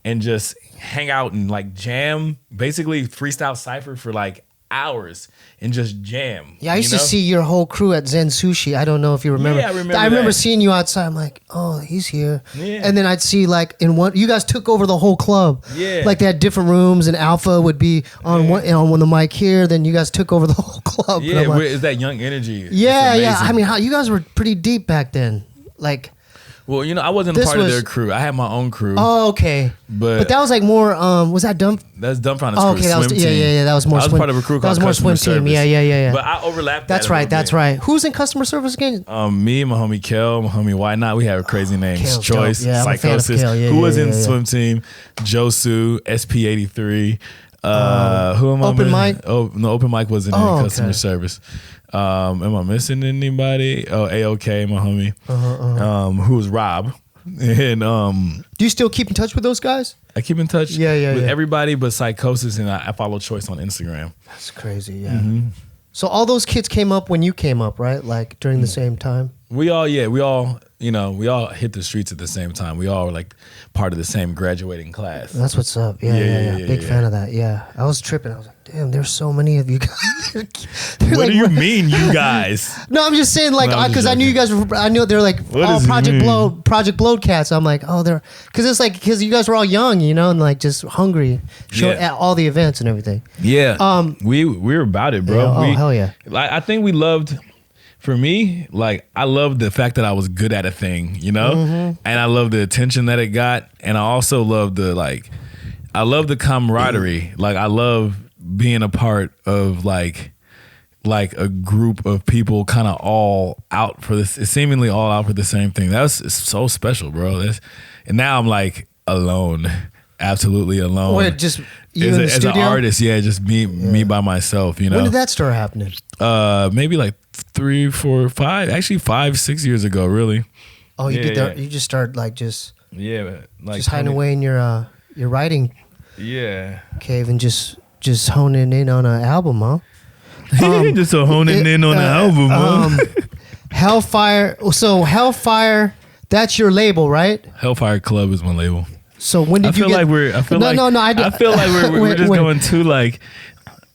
and just hang out and jam, basically freestyle cypher for hours and just jam. Yeah, I used to see your whole crew at Zen Sushi. I don't know if you remember. Yeah, I remember I remember that. seeing you outside. I'm like, oh, he's here. Yeah. And then I'd see you guys took over the whole club. Yeah. They had different rooms, and Alpha would be on on the mic here. Then you guys took over the whole club. And Yeah, I'm like, it's that young energy. It's yeah. amazing. I mean, you guys were pretty deep back then. Well, I wasn't a This part of was- their crew. I had my own crew. Oh, okay. But that was more. Was that dumb? That's Dumbfounded's Oh, crew. okay, that was swim yeah, team. yeah. That was more. I was swim, part of a crew that called was more Customer swim team. Service. Yeah. But I overlapped. That's that a right. little That's bit. right. Who's in customer service again? Me, my homie Kel, my homie Why Not. We have crazy names. Kel's Choice, dope. Yeah, I'm a fan of Psychosis. Kel. Yeah, who was yeah, in yeah. swim team? Josu, SP83. Who am I? Open missing? Mic? Oh no, Open Mic wasn't Oh, in customer okay. service. Am I missing anybody? Oh, AOK, my homie. Who was Rob? And Do you still keep in touch with those guys? I keep in touch with yeah. everybody but Psychosis, and I follow Choice on Instagram. That's crazy, yeah. So all those kids came up when you came up, right? Like during the same time? We all hit the streets at the same time. We all were like part of the same graduating class. That's what's up. Yeah. Big fan of that. Yeah. I was tripping. I was like, damn, there's so many of you guys. What do you mean, you guys? No, I'm just saying, like, because I knew you guys were, I knew they're like, Project Bloat cats. I'm like, oh, they're, because it's like, because you guys were all young, you know, and like just hungry, at all the events and everything. Yeah. We were about it, bro. Yeah, hell yeah. Like, I think we loved, for me, like, I loved the fact that I was good at a thing, you know? And I loved the attention that it got. And I also loved the camaraderie. Like, I love being a part of like a group of people kind of all out for this, seemingly all out for the same thing. It's so special, bro. And now I'm like alone, absolutely alone. Wait, just you in the studio? As an artist, just me by myself, you know? When did that start happening? Maybe like 3, 4, 5, actually 5, 6 years ago, really. Oh, you did that? You just started like just hiding away in your writing cave and just honing in on an album, huh? Just honing in on an album, huh? Hellfire. So Hellfire, that's your label, right? Hellfire Club is my label. So when did you get? I feel like we're just going too like.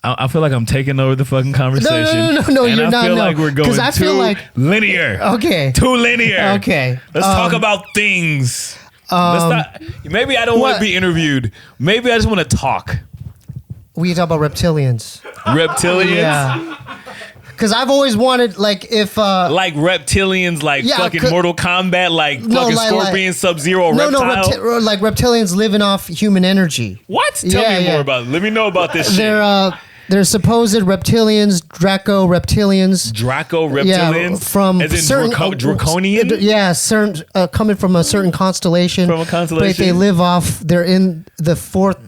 I feel like I'm taking over the fucking conversation. No, you're not. I feel like we're going too linear. Okay. Too linear. Okay. Let's talk about things. Maybe I don't want to be interviewed. Maybe I just want to talk. We talk about reptilians. Reptilians? Yeah. Because I've always wanted, like, if... like reptilians, like fucking Mortal Kombat, like fucking Scorpion, Sub-Zero, reptile? No, like reptilians living off human energy. What? Tell me more about it. Let me know about this shit. They're supposed reptilians, Draco reptilians. Draco reptilians? Yeah, from as in certain... draconian? Yeah, certain coming from a certain constellation. From a constellation? But they live off... They're in the fourth...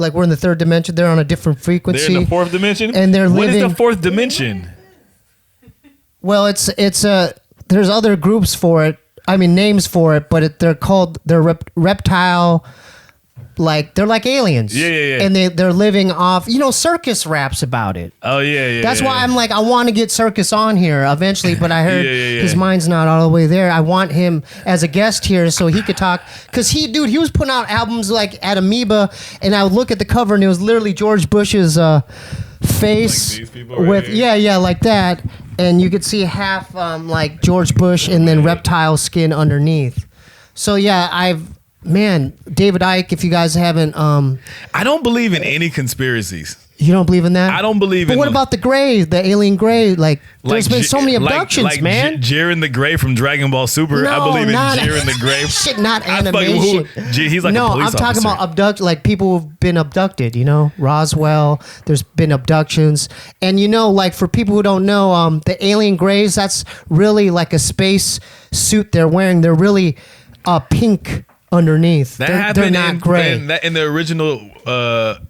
Like, we're in the third dimension. They're on a different frequency. They're in the fourth dimension? And they're living... What is the fourth dimension? Well, it's there's other groups for it. I mean, names for it, but they're reptile, like they're like aliens. Yeah. And they're living off, circus raps about it. Oh yeah. That's why I'm like, I want to get Circus on here eventually, but I heard his mind's not all the way there. I want him as a guest here so he could talk, because he was putting out albums like at Amoeba, and I would look at the cover and it was literally George Bush's face like these people right with here? like that, and you could see half like George Bush and then reptile skin underneath. So David Icke, if you guys haven't I don't believe in any conspiracies. You don't believe in that? I don't believe in. But what about the Gray, the alien Gray? Like there's been so many abductions, man. Jiren the Gray from Dragon Ball Super. I believe in Jiren the Gray. Shit, not animation. He's like a police I'm officer. talking about like people who've been abducted. Roswell. There's been abductions, and like for people who don't know, the alien Grays. That's really like a space suit they're wearing. They're really pink underneath. They're not gray. In the original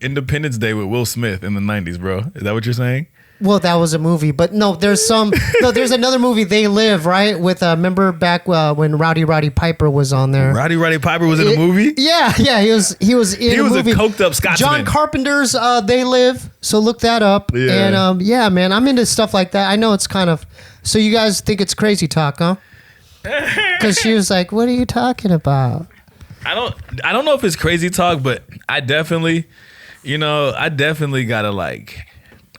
Independence Day with Will Smith in the 90s, bro. Is that what you're saying? Well, that was a movie, but no, there's another movie, They Live, right? With remember back when Rowdy Piper was on there. Rowdy Piper was in a movie? Yeah, he was in a movie. A coked up Scotsman. John Carpenter's They Live, so look that up. Yeah. And man, I'm into stuff like that. I know it's kind of, so you guys think it's crazy talk, huh? Because she was like, what are you talking about? I don't know if it's crazy talk, but I definitely gotta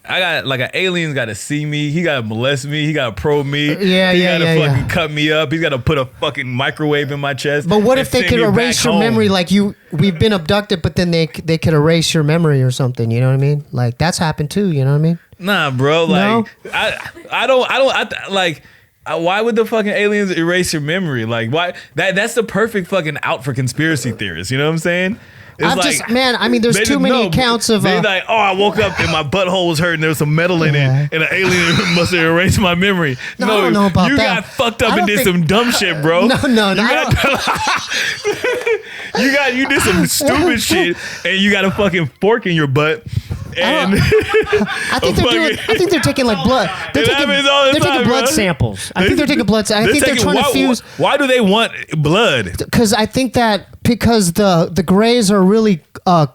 an alien's gotta see me. He gotta molest me. He gotta probe me. He gotta fucking cut me up. He's gotta put a fucking microwave in my chest. But what if they could erase your memory? Like we've been abducted, but then they could erase your memory or something. You know what I mean? Like that's happened too. You know what I mean? Nah, bro. Like no? I don't like. Why would the fucking aliens erase your memory? Like, why? That's the perfect fucking out for conspiracy theorists. You know what I'm saying? It's there's too many accounts of. They're like, I woke up and my butthole was hurting. There was some metal in it, and an alien must have erased my memory. No, I don't know about that. You got fucked up and did some dumb shit, bro. No. You did some stupid shit, and you got a fucking fork in your butt. And I think they're taking like blood. They're taking blood samples. I think they're taking blood. I think they're trying to fuse. Why do they want blood? Because I think because the Greys are really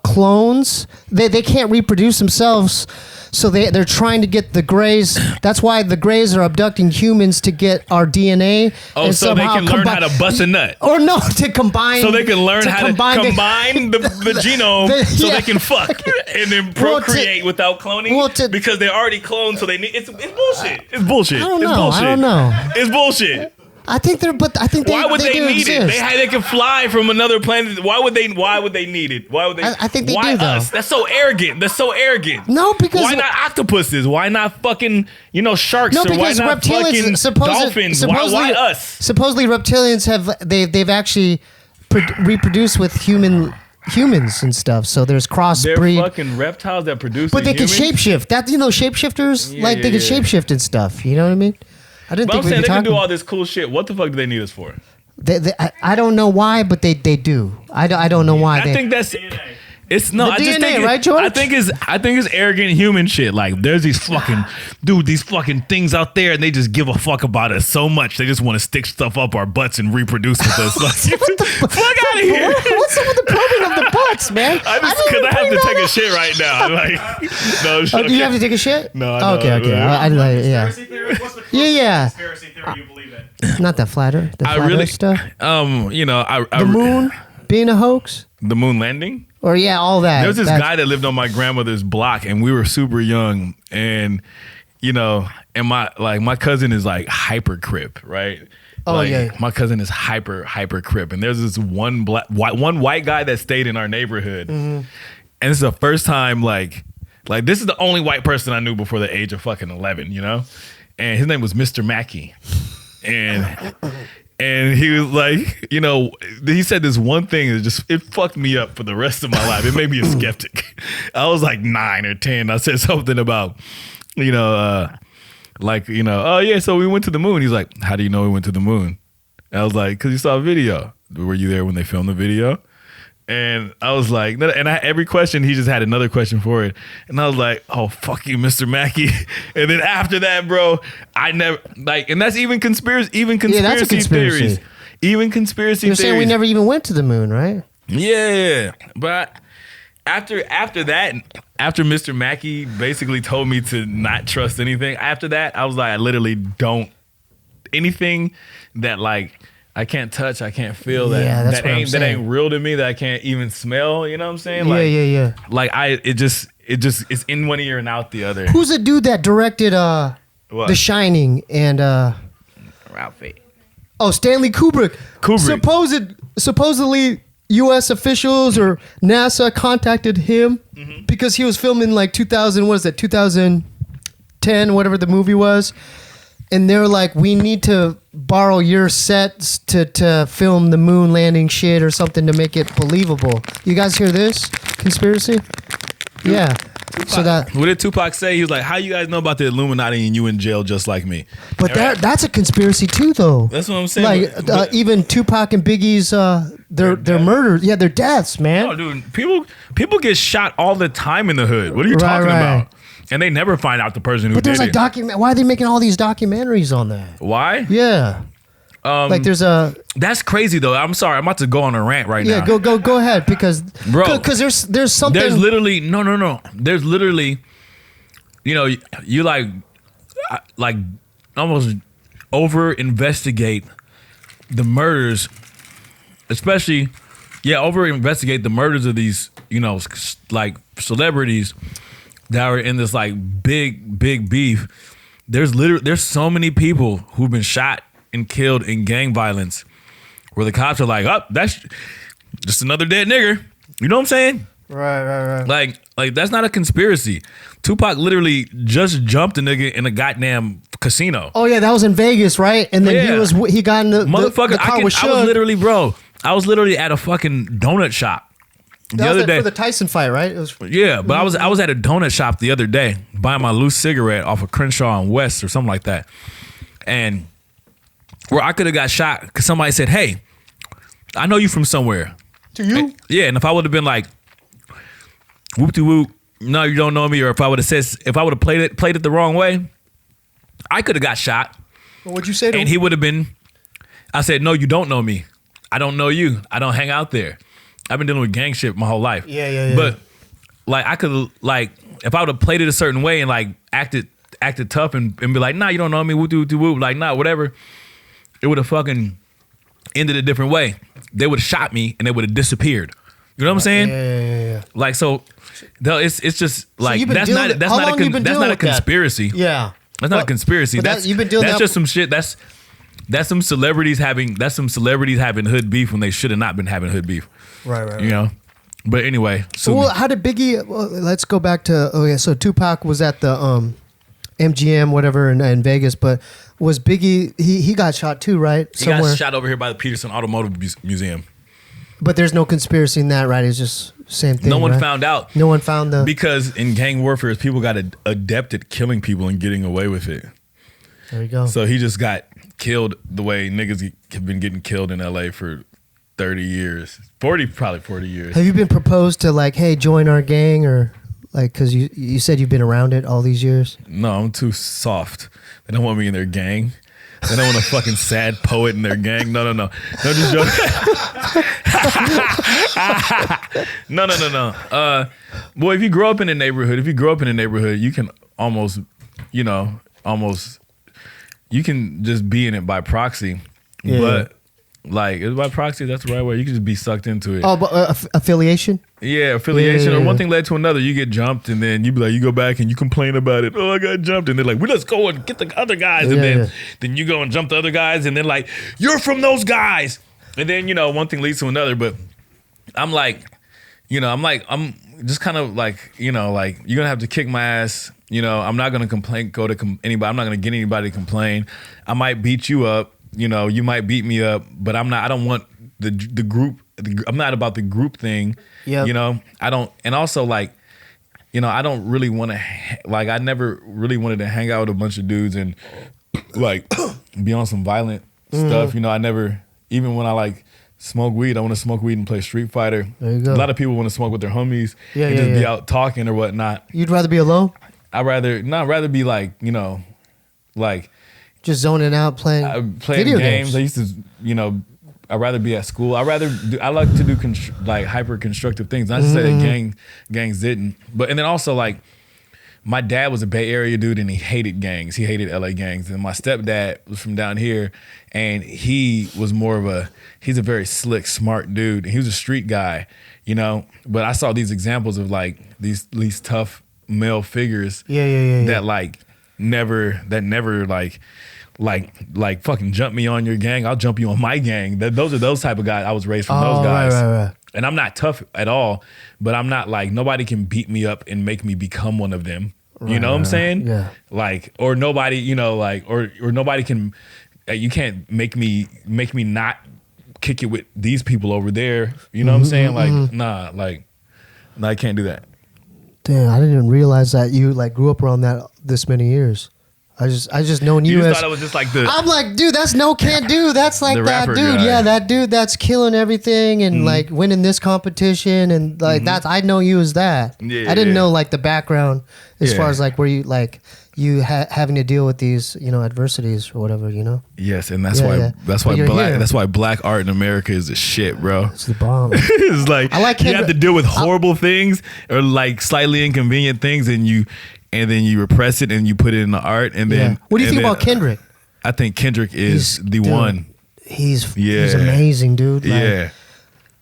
clones. They can't reproduce themselves. So they're trying to get the Greys. That's why the Greys are abducting humans to get our DNA. Oh, and so they can learn how to bust a nut. Or no, to combine. So they can learn how to combine the genome so they can fuck and then procreate without cloning. Because they're already cloned, so they need. It's bullshit. It's bullshit. I don't know. It's bullshit. I think they're, but I think they. Why would they need exist. it? They can fly from another planet. Why would they need it? Why would they? I think they why do though. Us? That's so arrogant. No, because why not octopuses? Why not fucking sharks? No, or why because not fucking dolphins? Why us? Supposedly reptilians they've actually reproduced with humans and stuff. So there's crossbreed. They're fucking reptiles that produce. But they can shapeshift. That shapeshifters they can shapeshift and stuff. You know what I mean? I didn't think I'm saying they can do all this cool shit. What the fuck do they need us for? I don't know why, but they do. I don't know why. I think that's DNA. It's no. I just DNA, think right, George? I think it's arrogant human shit. Like there's these fucking these fucking things out there, and they just give a fuck about us so much. They just want to stick stuff up our butts and reproduce with us. Like, what the fuck out of here! What's up with the probing of the butts, man? Because I have to take a shit right now. Like, no. Do you have to take a shit? No. Okay. Yeah. Conspiracy theory? What's the Yeah. conspiracy theory you believe in? Not that flatter. The flatter stuff. The moon being a hoax. The moon landing. Or all that. There was this guy that lived on my grandmother's block, and we were super young, and and my cousin is like hyper crip, right? Oh yeah. My cousin is hyper crip, and there's this one white guy that stayed in our neighborhood, and this is the first time like this is the only white person I knew before the age of fucking 11, and his name was Mr. Mackey, and he was like, he said this one thing that it fucked me up for the rest of my life. It made me a skeptic. I was like 9 or 10. I said something about, oh yeah, so we went to the moon. He's like, how do you know we went to the moon? And I was like, because you saw a video. Were you there when they filmed the video? And I was like, every question, he just had another question for it. And I was like, oh, fuck you, Mr. Mackey. And then after that, bro, I never, and that's even conspiracy that's a conspiracy theories. Even conspiracy You're theories. saying we never even went to the moon, right? Yeah. But after that, after Mr. Mackey basically told me to not trust anything, after that, I was like, I literally don't, anything that I can't touch, I can't feel that. Yeah, that's what I'm saying. That ain't real to me. That I can't even smell. You know what I'm saying? Yeah. It's in one ear and out the other. Who's the dude that directed What? The Shining and Ralphie. Oh, Stanley Kubrick. Supposedly U.S. officials or NASA contacted him because he was filming 2010, whatever the movie was. And they're like, we need to borrow your sets to film the moon landing shit or something to make it believable. You guys hear this conspiracy? Yeah. What did Tupac say? He was like, how you guys know about the Illuminati and you in jail just like me? But that's a conspiracy too, though. That's what I'm saying. Even Tupac and Biggie's their murders. Yeah, their deaths, man. No, dude, people get shot all the time in the hood. What are you talking about? And they never find out the person who did it. Why are they making all these documentaries on that? Why? Yeah. There's a. That's crazy though. I'm sorry. I'm about to go on a rant right now. Yeah, go ahead because there's something. There's literally no. There's literally, you like almost over investigate the murders, especially over investigate the murders of these celebrities that are in this big beef. There's so many people who've been shot and killed in gang violence where the cops are like, oh, that's just another dead nigger. You know what I'm saying? Right. Like that's not a conspiracy. Tupac literally just jumped a nigga in a goddamn casino. Oh yeah, that was in Vegas, right? And then he got in the motherfucker. The car with I was literally at a fucking donut shop the other day for the Tyson fight, right? But I was at a donut shop the other day buying my loose cigarette off of Crenshaw and West or something like that, and where I could have got shot because somebody said, "Hey, I know you from somewhere." To you? And if I would have been like, "Whoop de whoop," no, you don't know me, or if I would have played it the wrong way, I could have got shot. What'd you say to him? And he would have been. I said, no, you don't know me. I don't know you. I don't hang out there. I've been dealing with gang shit my whole life. Yeah. But like I could like if I would have played it a certain way and like acted tough and be like, nah, you don't know me. Woo, like nah, whatever. It would have fucking ended a different way. They would have shot me and they would have disappeared. You know what I'm saying? Yeah. Like so, it's just like you've been that's dealing- not how long you been that's dealing not a with that? conspiracy. Yeah. That's not a conspiracy. but That's you've been doing that's that just some shit. That's some celebrities having hood beef when they should have not been having hood beef. Right. You know. But anyway, so Well, how did Biggie? Well, let's go back to so Tupac was at the MGM whatever in Vegas, but was Biggie? He got shot too, right? he got shot over here by the Peterson Automotive Museum. But there's no conspiracy in that, right? It's just same thing. No one right? found out. No one found the Because in gang warfare, people got adept at killing people and getting away with it. There you go. So he just got killed the way niggas have been getting killed in LA for 30 years. Probably 40 years. Have you been proposed to like, hey, join our gang or like, because you said you've been around it all these years? No, I'm too soft. They don't want me in their gang. They don't want a fucking sad poet in their gang. No. No, just joking. No. Boy, if you grow up in a neighborhood, you can almost, you can just be in it by proxy. Yeah. But like, it's by proxy, that's the right way. You can just be sucked into it. Oh, but affiliation? Yeah, affiliation. Yeah. Or one thing led to another. You get jumped, and then you be like, you go back and you complain about it. Oh, I got jumped, and they're like, well, let's go and get the other guys, and then you go and jump the other guys, and then like, you're from those guys, and then one thing leads to another. But I'm like, I'm just kind of like, you're gonna have to kick my ass. I'm not gonna complain. Anybody. I'm not gonna get anybody to complain. I might beat you up. You might beat me up, but I'm not. I don't want the group. I'm not about the group thing. Yeah. I don't. And also I don't really want to. I never really wanted to hang out with a bunch of dudes and like be on some violent stuff. I never. Even when I smoke weed, I want to smoke weed and play Street Fighter. There you go. A lot of people want to smoke with their homies and just be out talking or whatnot. You'd rather be alone? I'd rather be just zoning out, playing video games. I used to, I'd rather be at school. I like to do hyper constructive things. Not to say that gangs didn't, but and then also my dad was a Bay Area dude and he hated gangs. He hated LA gangs. And my stepdad was from down here and he was he's a very slick, smart dude. And he was a street guy, But I saw these examples of these tough male figures that never fucking jump me on your gang. I'll jump you on my gang. Those are those type of guys. I was raised from those guys. Right. And I'm not tough at all, but I'm not nobody can beat me up and make me become one of them. You know what I'm saying? Yeah. Or nobody, or nobody can, you can't make me not kick it with these people over there. You know what I'm saying? Nah, I can't do that. Damn, I didn't even realize that you grew up around that this many years. I just known you You as. thought it was just the. I'm like, dude, that's NoCanDo. That's The that rapper dude. guy. Yeah, that dude that's killing everything and winning this competition and that's. I know you as that. Yeah, I didn't yeah. know the background as Yeah. far as where you having to deal with these adversities or whatever. Yes, and that's Yeah, why yeah. that's But why you're black here. that's why black art in America is the shit, bro. It's the bomb. It's I like you have Kendrick. to deal with horrible things or slightly inconvenient things, and then you repress it and you put it in the art, and then Yeah. What do you think about Kendrick? I think Kendrick is the dude, one. He's Yeah. amazing, dude. Yeah,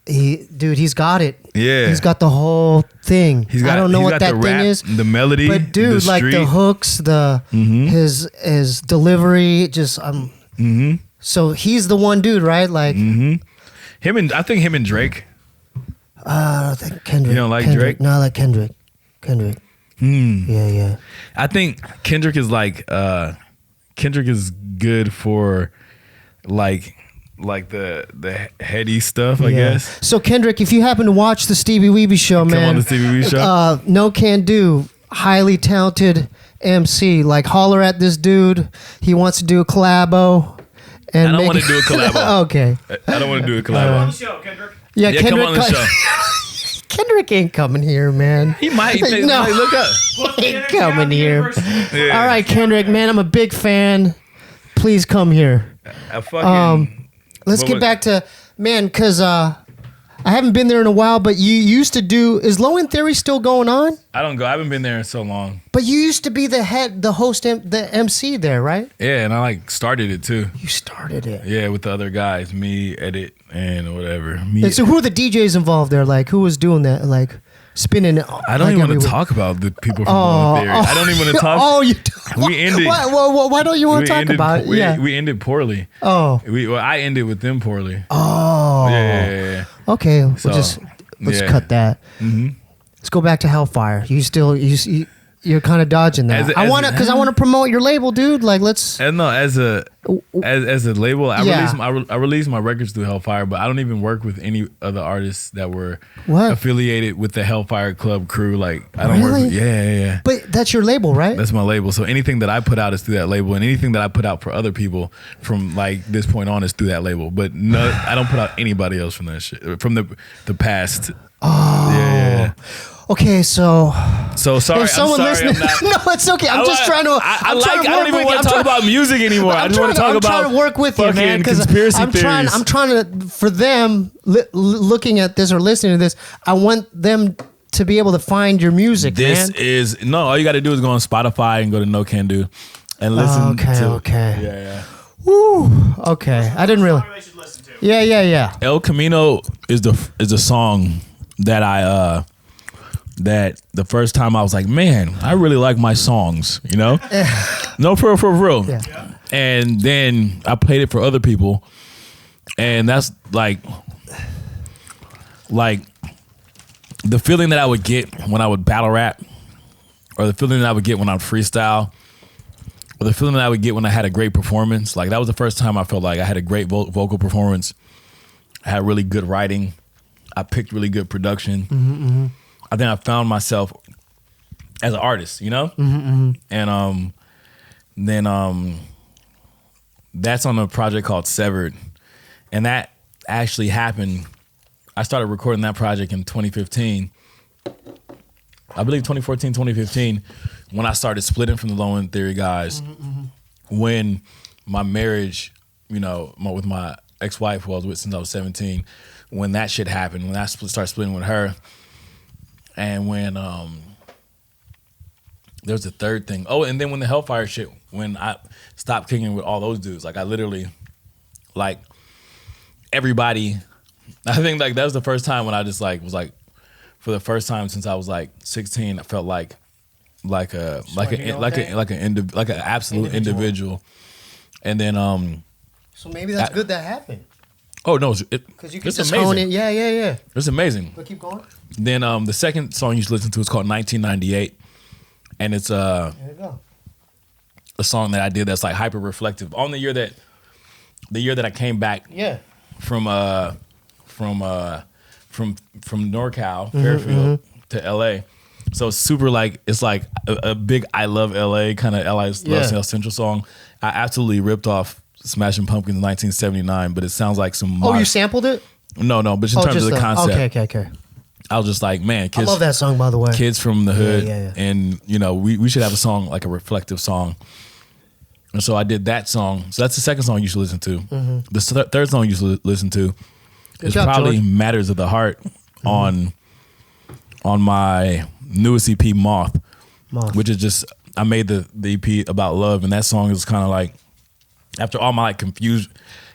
He's got it. Yeah. He's got the whole thing. I don't know he's what got that the thing rap, is. the melody, But dude, the street. the hooks, his delivery, just So he's the one dude, right? I think him and Drake. I think Kendrick. You don't like Kendrick. Drake? No, I like Kendrick. Yeah. I think Kendrick is Kendrick is good for the heady stuff, I guess. So Kendrick, if you happen to watch the Steebee Weebee Show, man, on the Steebee Weebee Show. NoCanDo, highly talented MC. Holler at this dude. He wants to do a collabo. And I don't want to do a collabo. Okay. I don't want to do a Come on collabo. the show, Kendrick. Yeah, Yeah, Kendrick. come on the show. Kendrick ain't coming here, man. He might. No. Look up. Put the Ain't energy coming out the here. universe. Yeah. All right, Kendrick, man, I'm a big fan. please come here. I fucking. Let's get back to because I haven't been there in a while. But you used to do. Is Low End Theory still going on? I don't go. I haven't been there in so long. But you used to be the host, the MC there, right? Yeah, and I like started it too. You started it. Yeah, with the other guys, me, Edit, and whatever. Me. And so who are the DJs involved there? Like who was doing that? Like spinning it. I don't even want to talk about the people from Low End Theory. I don't even want to talk. Oh, you. We ended. Why don't you want to talk about it? Yeah, we ended poorly. Oh, I ended with them poorly. Oh, yeah. Okay, So, let's cut that. Mm-hmm. Let's go back to Hellfire. You're kind of dodging that. I want to promote your label, dude. Like let's. No, as a label, Yeah. I released my records through Hellfire, but I don't even work with any other artists that were What? affiliated with the Hellfire Club crew. Like I don't work Really? with. Yeah. But that's your label, right? That's my label. So anything that I put out is through that label, and anything that I put out for other people from like this point on is through that label. But no, I don't put out anybody else from that shit from the past. Oh. Yeah. Okay, so sorry. if someone I'm sorry, listening, I'm not, no, it's okay. I'm just trying to. I don't even want to talk about music anymore. I just want to talk about. I'm trying to work with you, man. Because conspiracy I'm theories. trying to for them looking at this or listening to this. I want them to be able to find your music. This man. is all you got to do is go on Spotify and go to NoCanDo and listen. Okay. Yeah. Woo. Okay, I didn't really. They should listen to. Yeah. El Camino is a song that I that the first time I was like, man, I really like my songs, you know? No, for real. Yeah. And then I played it for other people, and that's like the feeling that I would get when I would battle rap, or the feeling that I would get when I would freestyle, or the feeling that I would get when I had a great performance. Like that was the first time I felt like I had a great vocal performance. I had really good writing. I picked really good production. Mm-hmm. I think I found myself as an artist, you know? And then that's on a project called Severed. And that actually happened. I started recording that project in 2015. I believe 2014, 2015, when I started splitting from the Low End Theory guys. When my marriage, you know, with my ex-wife who I was with since I was 17, when that shit happened, when I started splitting with her, and when there was a third thing. Oh, and then when the Hellfire shit, when I stopped kicking with all those dudes, like I literally, like everybody, I think like that was the first time when I just like was like, for the first time since I was like 16, I felt like an absolute individual. And then So maybe that's good that happened. Oh no, Because you can it's just amazing. hone it. Yeah. It's amazing. But keep going. Then the second song you should listen to is called 1998, and it's There you go. a song that I did that's like hyper reflective on the year that I came back Yeah. from NorCal, Fairfield to LA. So it's super like it's like a big I love LA kind of LA Love South Central song. I absolutely ripped off Smashing Pumpkins in 1979, but it sounds like some Oh, you sampled it? No, but in terms of the concept. Okay. I was just like, man, kids, I love that song, by the way. kids from the hood, Yeah. and you know, we should have a song like a reflective song. And so I did that song. So that's the second song you should listen to. The third song you should listen to is job, probably George. Matters of the Heart on my newest EP, Moth, which is just I made the EP about love, and that song is kind of like after all my like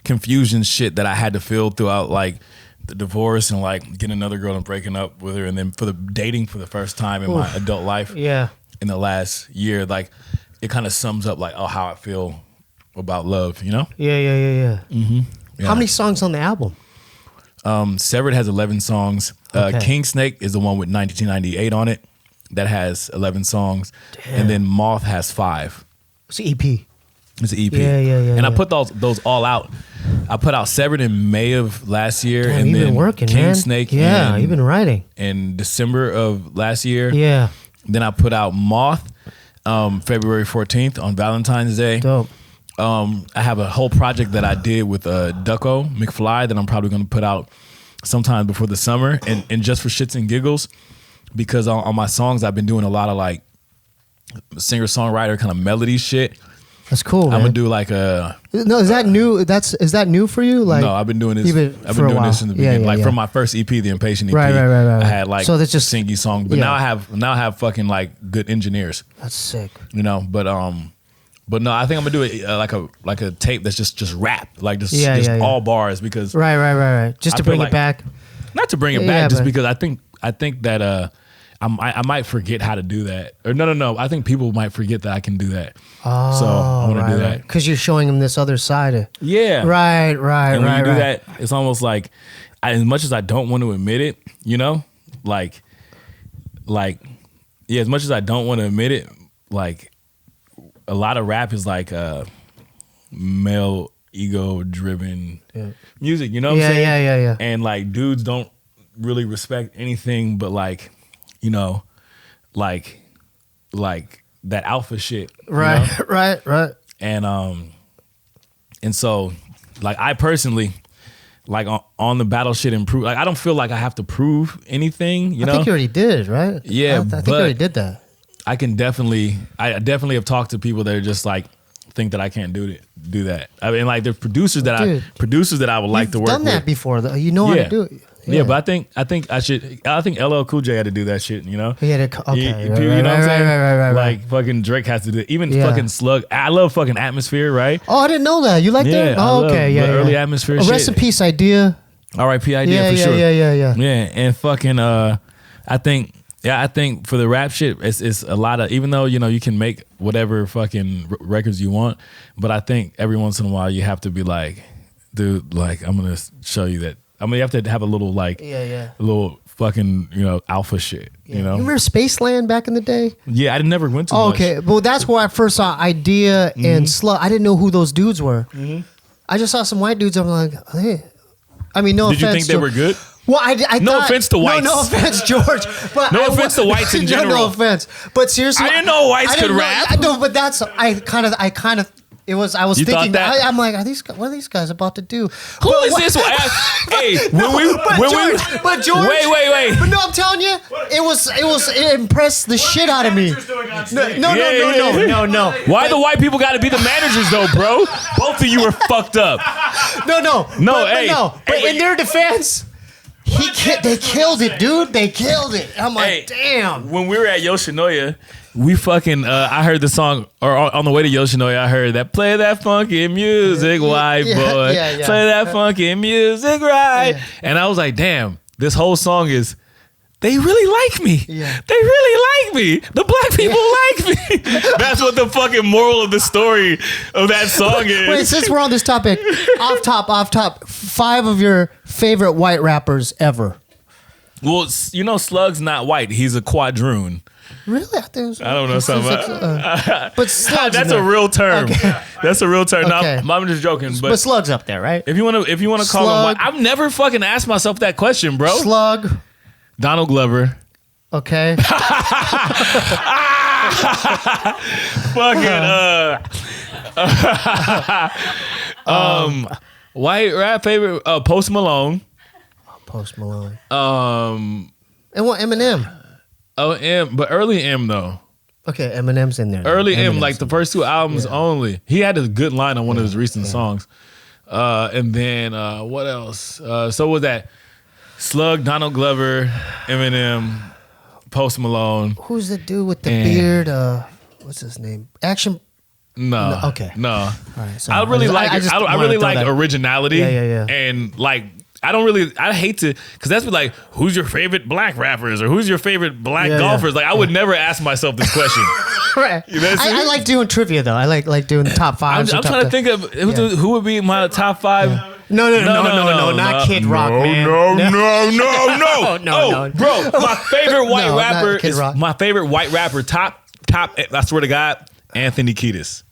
confusion shit that I had to feel throughout like the divorce and like getting another girl and breaking up with her, and then for the dating for the first time in my adult life Yeah. in the last year, like it kind of sums up like how I feel about love, you know? Yeah. Yeah. How many songs on the album? Severed has 11 songs. Okay. King Snake is the one with 1998 on it that has 11 songs. And then Moth has 5. It's an EP. It's an EP. Yeah. And I put those all out. I put out Severed in May of last year. Damn, and you've then been working, King man. Snake Yeah, you've been writing. in December of last year. Yeah. Then I put out Moth February 14th on Valentine's Day. Dope. I have a whole project that I did with Ducko McFly that I'm probably going to put out sometime before the summer, and just for shits and giggles, because on my songs I've been doing a lot of like singer-songwriter kind of melody shit, That's cool, man. I'm gonna do like a. No, is that new? Is that new for you? Like, no, I've been doing this. I've for been a doing while. this in the beginning, like from my first EP, the Impatient EP. Right. I had like so that's just singy songs, but yeah. now I have fucking like good engineers. That's sick. You know, but no, I think I'm gonna do it like a tape that's just rap, like just all bars because Right. Just to bring it back. Not to bring it back, just because I think that I might forget how to do that. Or no. I think people might forget that I can do that. Oh, so I want to do that because you're showing them this other side. Yeah. Right. And when you do that, it's almost like, as much as I don't want to admit it, you know, like, yeah, as much as I don't want to admit it, like, a lot of rap is like male ego driven music. You know what I'm saying? Yeah. And like dudes don't really respect anything but like, you know, like that alpha shit. Right, you know? right. And so, like, I personally, like on the battle shit improve. Like, I don't feel like I have to prove anything. You know, I think you already did, right? Yeah, I think you already did that. I definitely have talked to people that are just like think that I can't do that. I mean, like, there's producers that I would like to work with. You've done that before, though. You know how to do it. Yeah, but I think LL Cool J had to do that shit, you know? He had to, okay. You know what I'm saying? Right. Like, fucking Drake has to do it. Even fucking Slug. I love fucking Atmosphere, right? Oh, I didn't know that. You like that? Oh, okay, yeah. Early Atmosphere shit. Rest in peace, Idea. R.I.P. Idea, for sure. Yeah. Yeah, and fucking, I think for the rap shit, it's a lot of, even though, you know, you can make whatever fucking records you want, but I think every once in a while you have to be like, dude, like, I'm going to show you that. I mean, you have to have a little, like, a little fucking, you know, alpha shit, you know? You remember Spaceland back in the day? Yeah, I never went to much. Okay, well, that's where I first saw Idea and Slug. I didn't know who those dudes were. I just saw some white dudes. I'm like, hey. I mean, no offense. Did you think they were good? Well, I no thought, offense to whites. No offense, George. But no offense to whites in general. No offense. But seriously, I didn't know whites could rap. I know, but that's I kind of. I was thinking. That? I'm like, what are these guys about to do? Who is this? Hey, But George. Wait. But no, I'm telling you, it impressed the shit out of me. No. Why the white people got to be the managers though, bro? Both of you are fucked up. No. But in their defense. They killed it, dude. They killed it. I'm like, damn. When we were at Yoshinoya, we fucking, I heard the song, or on the way to Yoshinoya, I heard that, play that funky music, white boy. Yeah. Play that funky music, right? Yeah. And I was like, damn, this whole song is, they really like me. Yeah. They really like me. The black people like me. That's what the fucking moral of the story of that song is. Wait, since we're on this topic, off top, 5 of your favorite white rappers ever. Well, you know, Slug's not white. He's a quadroon. Really? I don't know something. But Slug's that's a real term. Okay. That's a real term. Okay. No, I'm just joking. But Slug's up there, right? If you want to call him white, I've never fucking asked myself that question, bro. Slug. Donald Glover. Okay. White rap favorite, Post Malone. Post Malone. And what, Eminem? Oh, but early M though. Okay, Eminem's in there. Early M, like the first 2 albums only. He had a good line on one of his recent songs. And then what else? So was that Slug, Donald Glover, Eminem, Post Malone. Who's the dude with the beard? What's his name? Action. No. Okay. No. All right. I really like originality. Yeah. And like, I hate to, because that's like, who's your favorite black rappers or who's your favorite black golfers? Like, I would never ask myself this question. Right. You know I like doing trivia though. I like doing the top 5. I'm trying to think of who would be my top 5. No, not Kid Rock, man. No, bro, my favorite white rapper is my favorite white rapper. Top. I swear to God, Anthony Kiedis.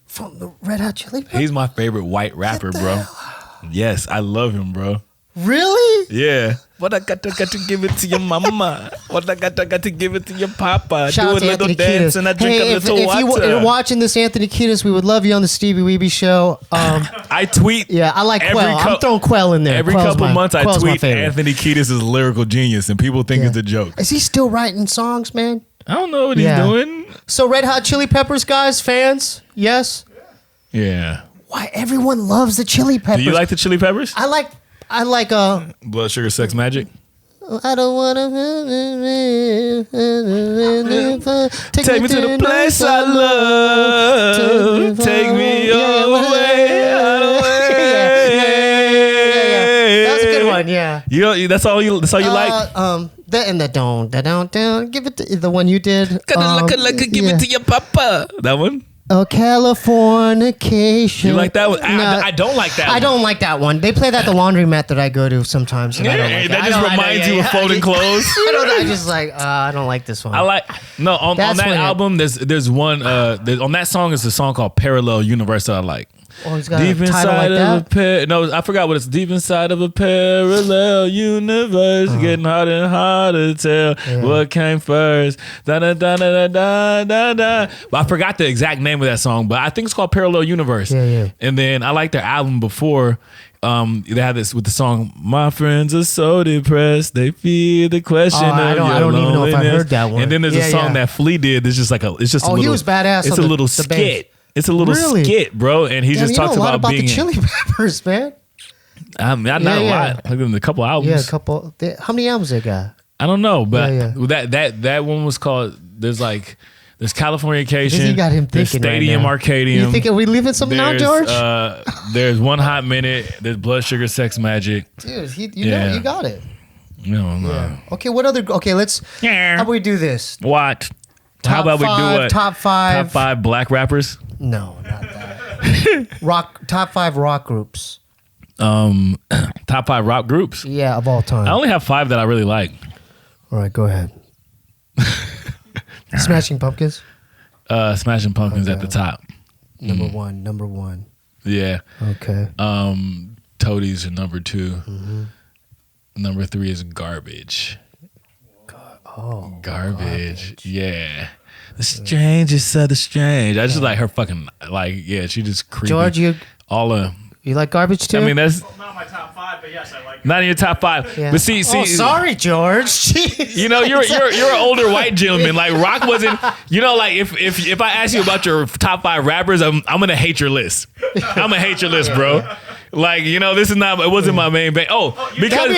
From the Red Hot Chili Peppers? He's my favorite white rapper, bro. Yes, I love him, bro. Really? Yeah. What I got to give it to your mama. What I got to give it to your papa. Shout out to Anthony Kiedis. And I drink a little water. If you're watching this, Anthony Kiedis, we would love you on the Steebee Weebee Show. I tweet. Yeah, I like Quell. I'm throwing Quell in there. Every couple months, I tweet Anthony Kiedis is lyrical genius, and people think it's a joke. Is he still writing songs, man? I don't know what he's doing. So Red Hot Chili Peppers, guys, fans, yes. Yeah. Why everyone loves the Chili Peppers? Do you like the Chili Peppers? I like Blood Sugar Sex Magic. I don't wanna Take me to the place I love. Take me away. That's a good one. Yeah. That's all you like. That and the don't. Give it to the one you did. Give it to your papa. That one. Oh, Californication. You like that one? No, I don't like that one. I don't like that one. They play that at the laundromat that I go to sometimes. And I don't like that just reminds you of folding clothes. I just like, I don't like this one. On that album, there's one, on that song is a song called Parallel Universe that I like. Oh, he's got deep a title inside like that? I forgot what it's. Deep inside of a parallel universe, getting harder and harder to tell what came first. Da da da da da da da. But I forgot the exact name of that song, but I think it's called Parallel Universe. Yeah. And then I like their album before. They had this with the song "My friends are so depressed, they fear the question of your I don't even know if I heard that one. And then there's a song that Flea did. It's just like a little. He was badass. It's on a little the skit. band. It's a little skit, bro, and he just talks about being the Chili Peppers, man. I mean, not a lot. Like in a couple albums. Yeah, a couple. How many albums they got? I don't know, but that one was called. There's Californication. You got him thinking Stadium right now. Arcadium. You think are we leaving something out, George? There's One Hot Minute. There's Blood Sugar Sex Magic. Dude, you know, you got it. No. Yeah. Okay, what other? Okay, let's. How about we do this? What? How about we do what? Top five. Top 5 black rappers. No, not that. Top 5 rock groups. Top 5 rock groups. Yeah, of all time. I only have 5 that I really like. All right, go ahead. Smashing Pumpkins. Smashing Pumpkins at the top. Number one. Yeah. Okay. Toadies are number 2. Mm-hmm. Number 3 is Garbage. Garbage. Yeah. The strangest of the strange. I just like her fucking she just creepy. George, you like Garbage too? I mean that's Not my top 5, but yes, I like it. not in your top 5. Yeah. But see, sorry, George. Jeez. you know, you're an older white gentleman. Like Rock wasn't. You know, like if I ask you about your top 5 rappers, I'm gonna hate your list. I'm gonna hate your list, bro. Like, you know, this is not. It wasn't my main band. Because that'd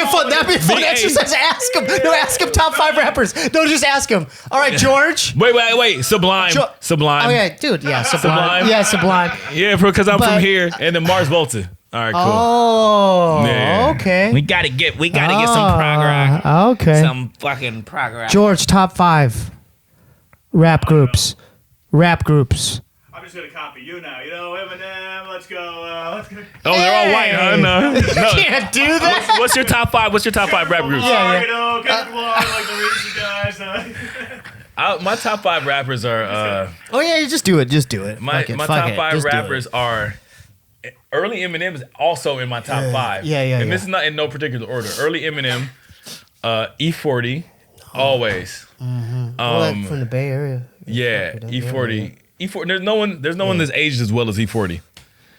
be a fun exercise. Ask him. No, ask him top 5 rappers. No, just ask him. All right, George. Wait. Sublime. Oh yeah, dude. Yeah, Sublime. Yeah, Sublime. Yeah, because I'm from here, and then Mars Volta. All right, cool. Oh, yeah. Okay. We gotta get some prog rock. Okay. Some fucking prog rock. George, top 5 rap groups. I'm just gonna copy you now. You know, Eminem. Let's go. Oh, they're all white, huh? No. Can't do that. What's your top 5? What's your top 5 rap groups? Yeah. You know, Kendrick Lamar, like the Reezy guys. My top 5 rappers are. Oh yeah, you just do it. My top 5 rappers are. Early Eminem is also in my top 5. Yeah. And this is not in no particular order. Early Eminem, E40, always. Mm-hmm. From the Bay Area. Yeah, E40. E40. There's no one that's aged as well as E40.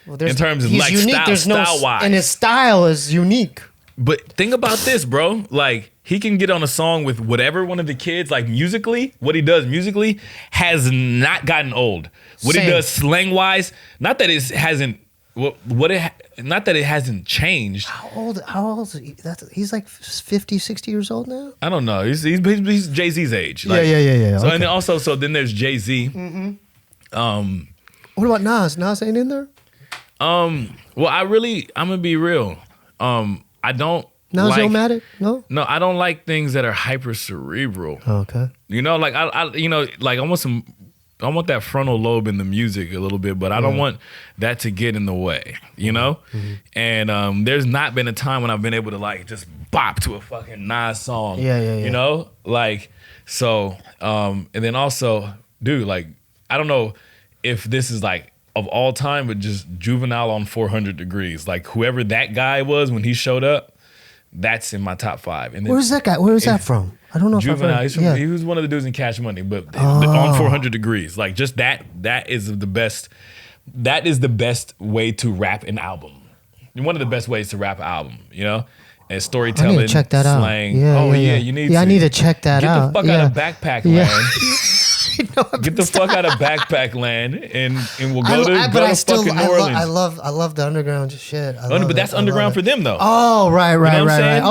Well, in terms of he's like unique. style wise. And his style is unique. But think about this, bro. Like, he can get on a song with whatever one of the kids, like musically, what he does musically has not gotten old. What he does slang wise, not that it hasn't. Not that it hasn't changed. How old is he? He's like 50, 60 years old now? I don't know. He's Jay-Z's age. Yeah. So and then also, then there's Jay-Z. Mm-hmm. What about Nas? Nas ain't in there? Well, I'm gonna be real. I don't Nas-O-Matic? No? No, I don't like things that are hyper cerebral. Okay. You know, like I I want that frontal lobe in the music a little bit, but I don't want that to get in the way, you know? Mm-hmm. And there's not been a time when I've been able to like just bop to a fucking Nas song. Yeah. You know? Like, so, and then also, dude, like, I don't know if this is like of all time, but just Juvenile on 400 Degrees. Like, whoever that guy was when he showed up, that's in my top 5. And then, where's that guy? Where was that from? I don't know. Juvenile. He was one of the dudes in Cash Money, but on 400 Degrees, like just that is the best. That is the best way to rap an album. One of the best ways to rap an album, you know. and storytelling. I need to check that slang. out. Yeah, you need. Yeah, to. I need to check that Get out. the fuck out of backpack land. No, Get the fuck out of backpack land, and we'll go to fucking New Orleans. I love the underground shit. But that's underground for them though. Oh, right.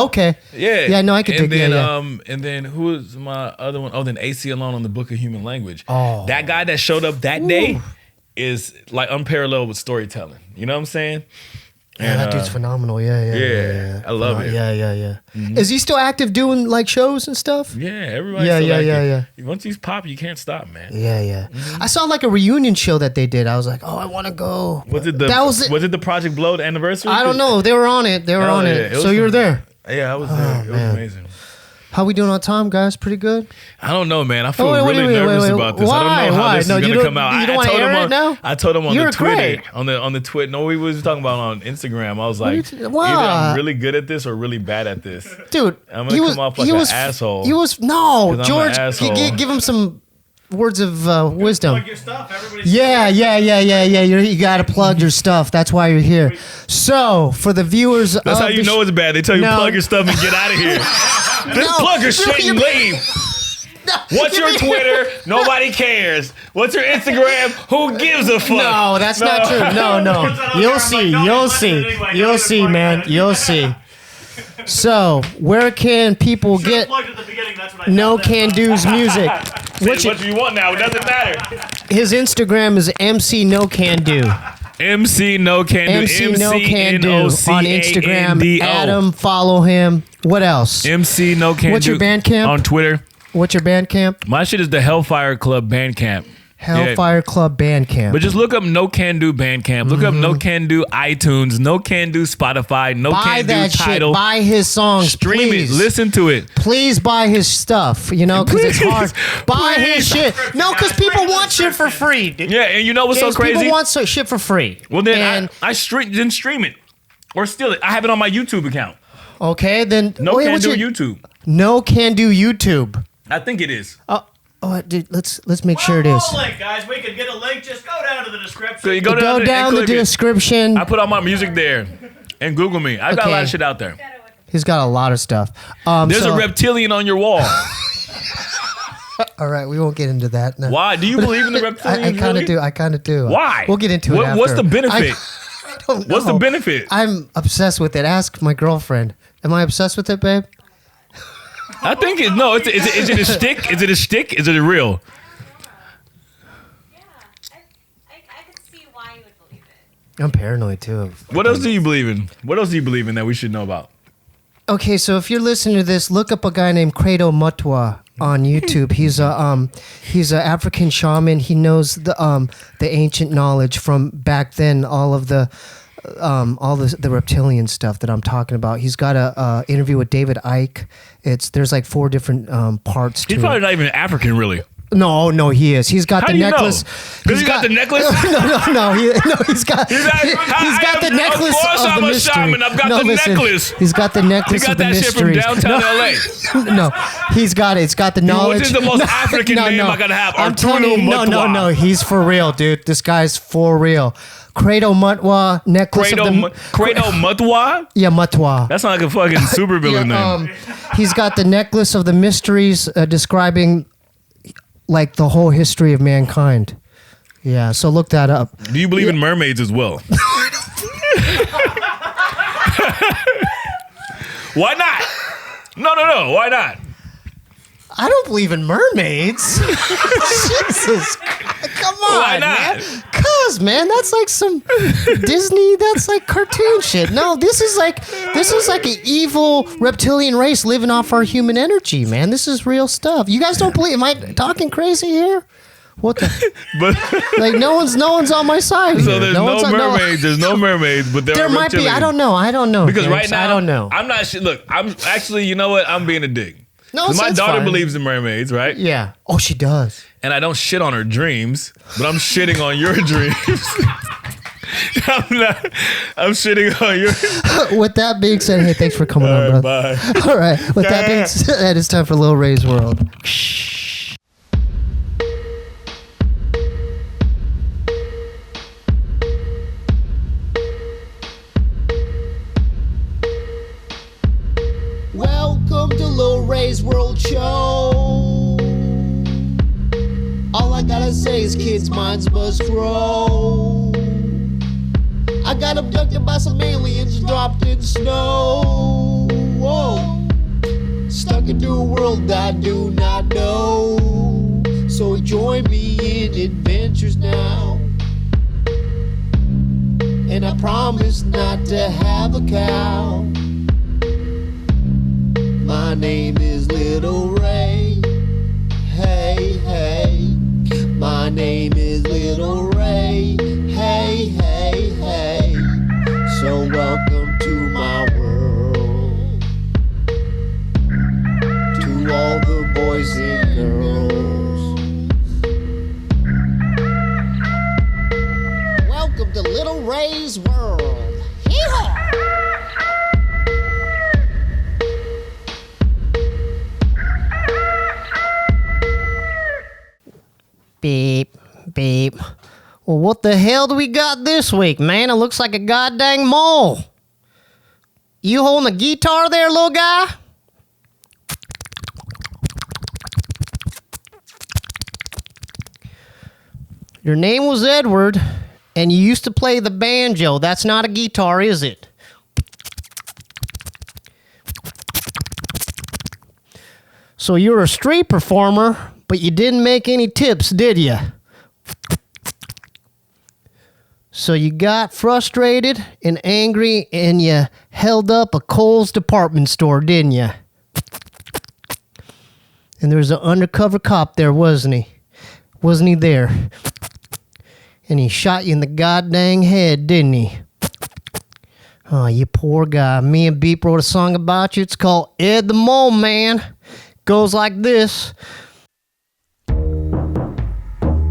Okay. Yeah. No, I could dig that. Yeah. And then who is my other one? Oh, then AC Alone on the Book of Human Language. Oh. That guy that showed up that day is like unparalleled with storytelling. You know what I'm saying? Yeah, that dude's phenomenal. Yeah. I love it. Yeah. Mm-hmm. Is he still active doing like shows and stuff? Yeah, everybody. Yeah. Once he's pop, you can't stop, man. Yeah. Mm-hmm. I saw like a reunion show that they did. I was like, oh, I want to go. Was it the Project Blow anniversary? I don't know. They were on it. So you were there. Yeah, I was there. It was amazing. How we doing on time, guys? Pretty good? I don't know, man. I feel really nervous about this. Why? I don't know how this is going to come out. You don't want to air it now? I told him on You're the Twitter. great. On the Twitter. No, we was talking about on Instagram. I was like, either Wow. I'm really good at this or really bad at this. Dude, I'm going to come off like an asshole. No, 'Cause George, I'm an asshole. give him some words of wisdom. Plug your stuff. Everybody's Yeah. You got to plug your stuff. That's why you're here. So, for the viewers That's how you know it's bad. They tell you plug your stuff and get out of here. Just plug your shit and leave. What's your Twitter? Nobody cares. What's your Instagram? Who gives a fuck? No, that's not true. No. You'll see, man. You'll see. So, where can people get NoCanDo's music? What you want now? It doesn't matter. His Instagram is MC NoCanDo. MC NoCanDo. MC NoCanDo on Instagram. Add him, follow him. What else? MC NoCanDo. What's your Bandcamp? On Twitter. What's your Bandcamp? My shit is the Hellfire Club Bandcamp. Hellfire Club Bandcamp. But just look up NoCanDo Bandcamp. Look up NoCanDo iTunes. NoCanDo Spotify. Buy NoCanDo that Tidal. shit. Buy his songs. Stream please. it. Listen to it. Please buy his stuff. You know, because it's hard. Buy his shit. No, because people want shit for free. Dude. Yeah, and you know what's so crazy? People want shit for free. Well, then I didn't stream it or steal it. I have it on my YouTube account. Okay, then NoCanDo YouTube. NoCanDo YouTube. I think it is. Dude, let's make sure it is. Link, guys. We can get a link. Just go down to the description. So you Go down the description. I put all my music there, and Google me. I got a lot of shit out there. He's got a lot of stuff. There's a reptilian on your wall. All right, we won't get into that. No. Why? Do you believe in the reptilian? I kind of do. Why? We'll get into it after. What's the benefit? I don't know. What's the benefit? I'm obsessed with it. Ask my girlfriend. Am I obsessed with it, babe? I think is it a stick? Is it a stick? Is it a real? Yeah, I could see why you would believe it. I'm paranoid too. What else do you believe in? What else do you believe in that we should know about? Okay, so if you're listening to this, look up a guy named Credo Mutwa on YouTube. He's a African shaman. He knows the ancient knowledge from back then. All the reptilian stuff that I'm talking about. He's got a interview with David Icke. There's like 4 different parts to He's probably not even African, really. No, he is. He's got How the do you necklace. Because he got the necklace? No. He's got the necklace Of course of I'm the a mystery. shaman. I've got the necklace. He's got the He necklace got of the that shit from mysteries. downtown LA. No, he's got it. It's got the knowledge. Which is the most African name I gotta have? I'm telling you, Arturo no. Mutwa. He's for real, dude. This guy's for real. Credo Mutwa necklace Credo of the Mutwa? Yeah, Mutwa. That's not like a fucking supervillain name. He's got the necklace of the mysteries describing like the whole history of mankind. Yeah, so look that up. Do you believe in mermaids as well? Why not? No. Why not? I don't believe in mermaids. Jesus, come on, Why not? man. Cause man, that's like some Disney. That's like cartoon shit. No, this is like an evil reptilian race living off our human energy, man. This is real stuff. You guys don't believe? Am I talking crazy here? What the? But Like no one's on my side. so here. there's No no one's on- mermaids. There's no mermaids, but there There are might be. reptilians. I don't know. Because James. right now I don't know. I'm not. Look, I'm actually. You know what? I'm being a dick. No, 'Cause my it's daughter fine. believes in mermaids, right? Yeah. Oh, she does. And I don't shit on her dreams, but I'm shitting on your dreams. I'm shitting on your. With that being said, hey, thanks for coming on, brother. Bye. All right. With that being said, it's time for Lil Ray's World. Little Ray's World Show. All I gotta say is kids' minds must grow. I got abducted by some aliens dropped in snow. Whoa. Stuck into a world I do not know. So join me in adventures now. And I promise not to have a cow. My name is Little Ray. Hey, hey. My name is Little Ray. Hey, hey, hey. So welcome to my world. To all the boys and girls. Welcome to Little Ray's world. Yeehaw! Beep, beep. Well, what the hell do we got this week, man? It looks like a goddamn mole. You holding a guitar there, little guy? Your name was Edward, and you used to play the banjo. That's not a guitar, is it? So you're a street performer, but you didn't make any tips, did you? So you got frustrated and angry, and you held up a Kohl's department store, didn't you? And there was an undercover cop there, wasn't he? Wasn't he there? And he shot you in the goddamn head, didn't he? Oh, you poor guy. Me and Beep wrote a song about you. It's called Edie the Mall Man. Goes like this.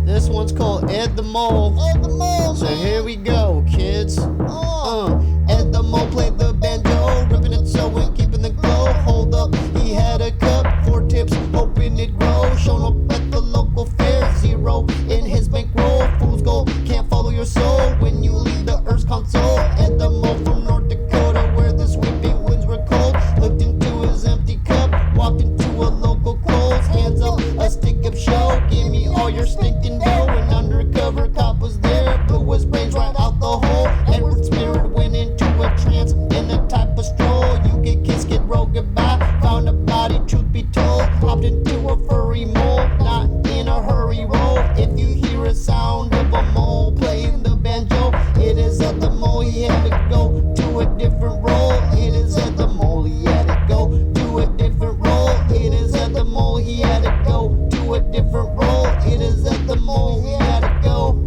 This one's called Edie the Mall. Edie the Mall. So here we go, kids. Edie the Mall played the banjo, ripping it so and keeping the glow. Hold up, he had a cup, 4 tips, hoping it grow. Shown up at the local fair, 0 in his bankroll. Fool's gold, can't follow your soul when you leave the Earth's console. Edie the Mall from North Dakota, where the sweeping winds were cold. Looked into his empty cup, walked into a local Kohl's. Hands up, a stick of show. Give me all your stinking dough. An undercover cop was there, blew his brains right out the hole. Edward's spirit went into a trance in a type of stroll. You get kissed, get rolled goodbye. Found a body, truth be told. Hopped into a furry mole, not in a hurry roll. If you hear a sound of a mole playing the banjo, it is at the mole. He had to go to a different role. It is at the mole. He had to go to a different role. It is at the mole. He had to go to a different role. It is at the mole. He had to go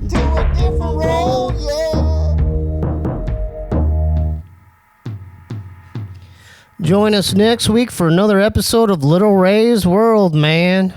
to a different role. Yeah. Join us next week for another episode of Little Ray's World, man.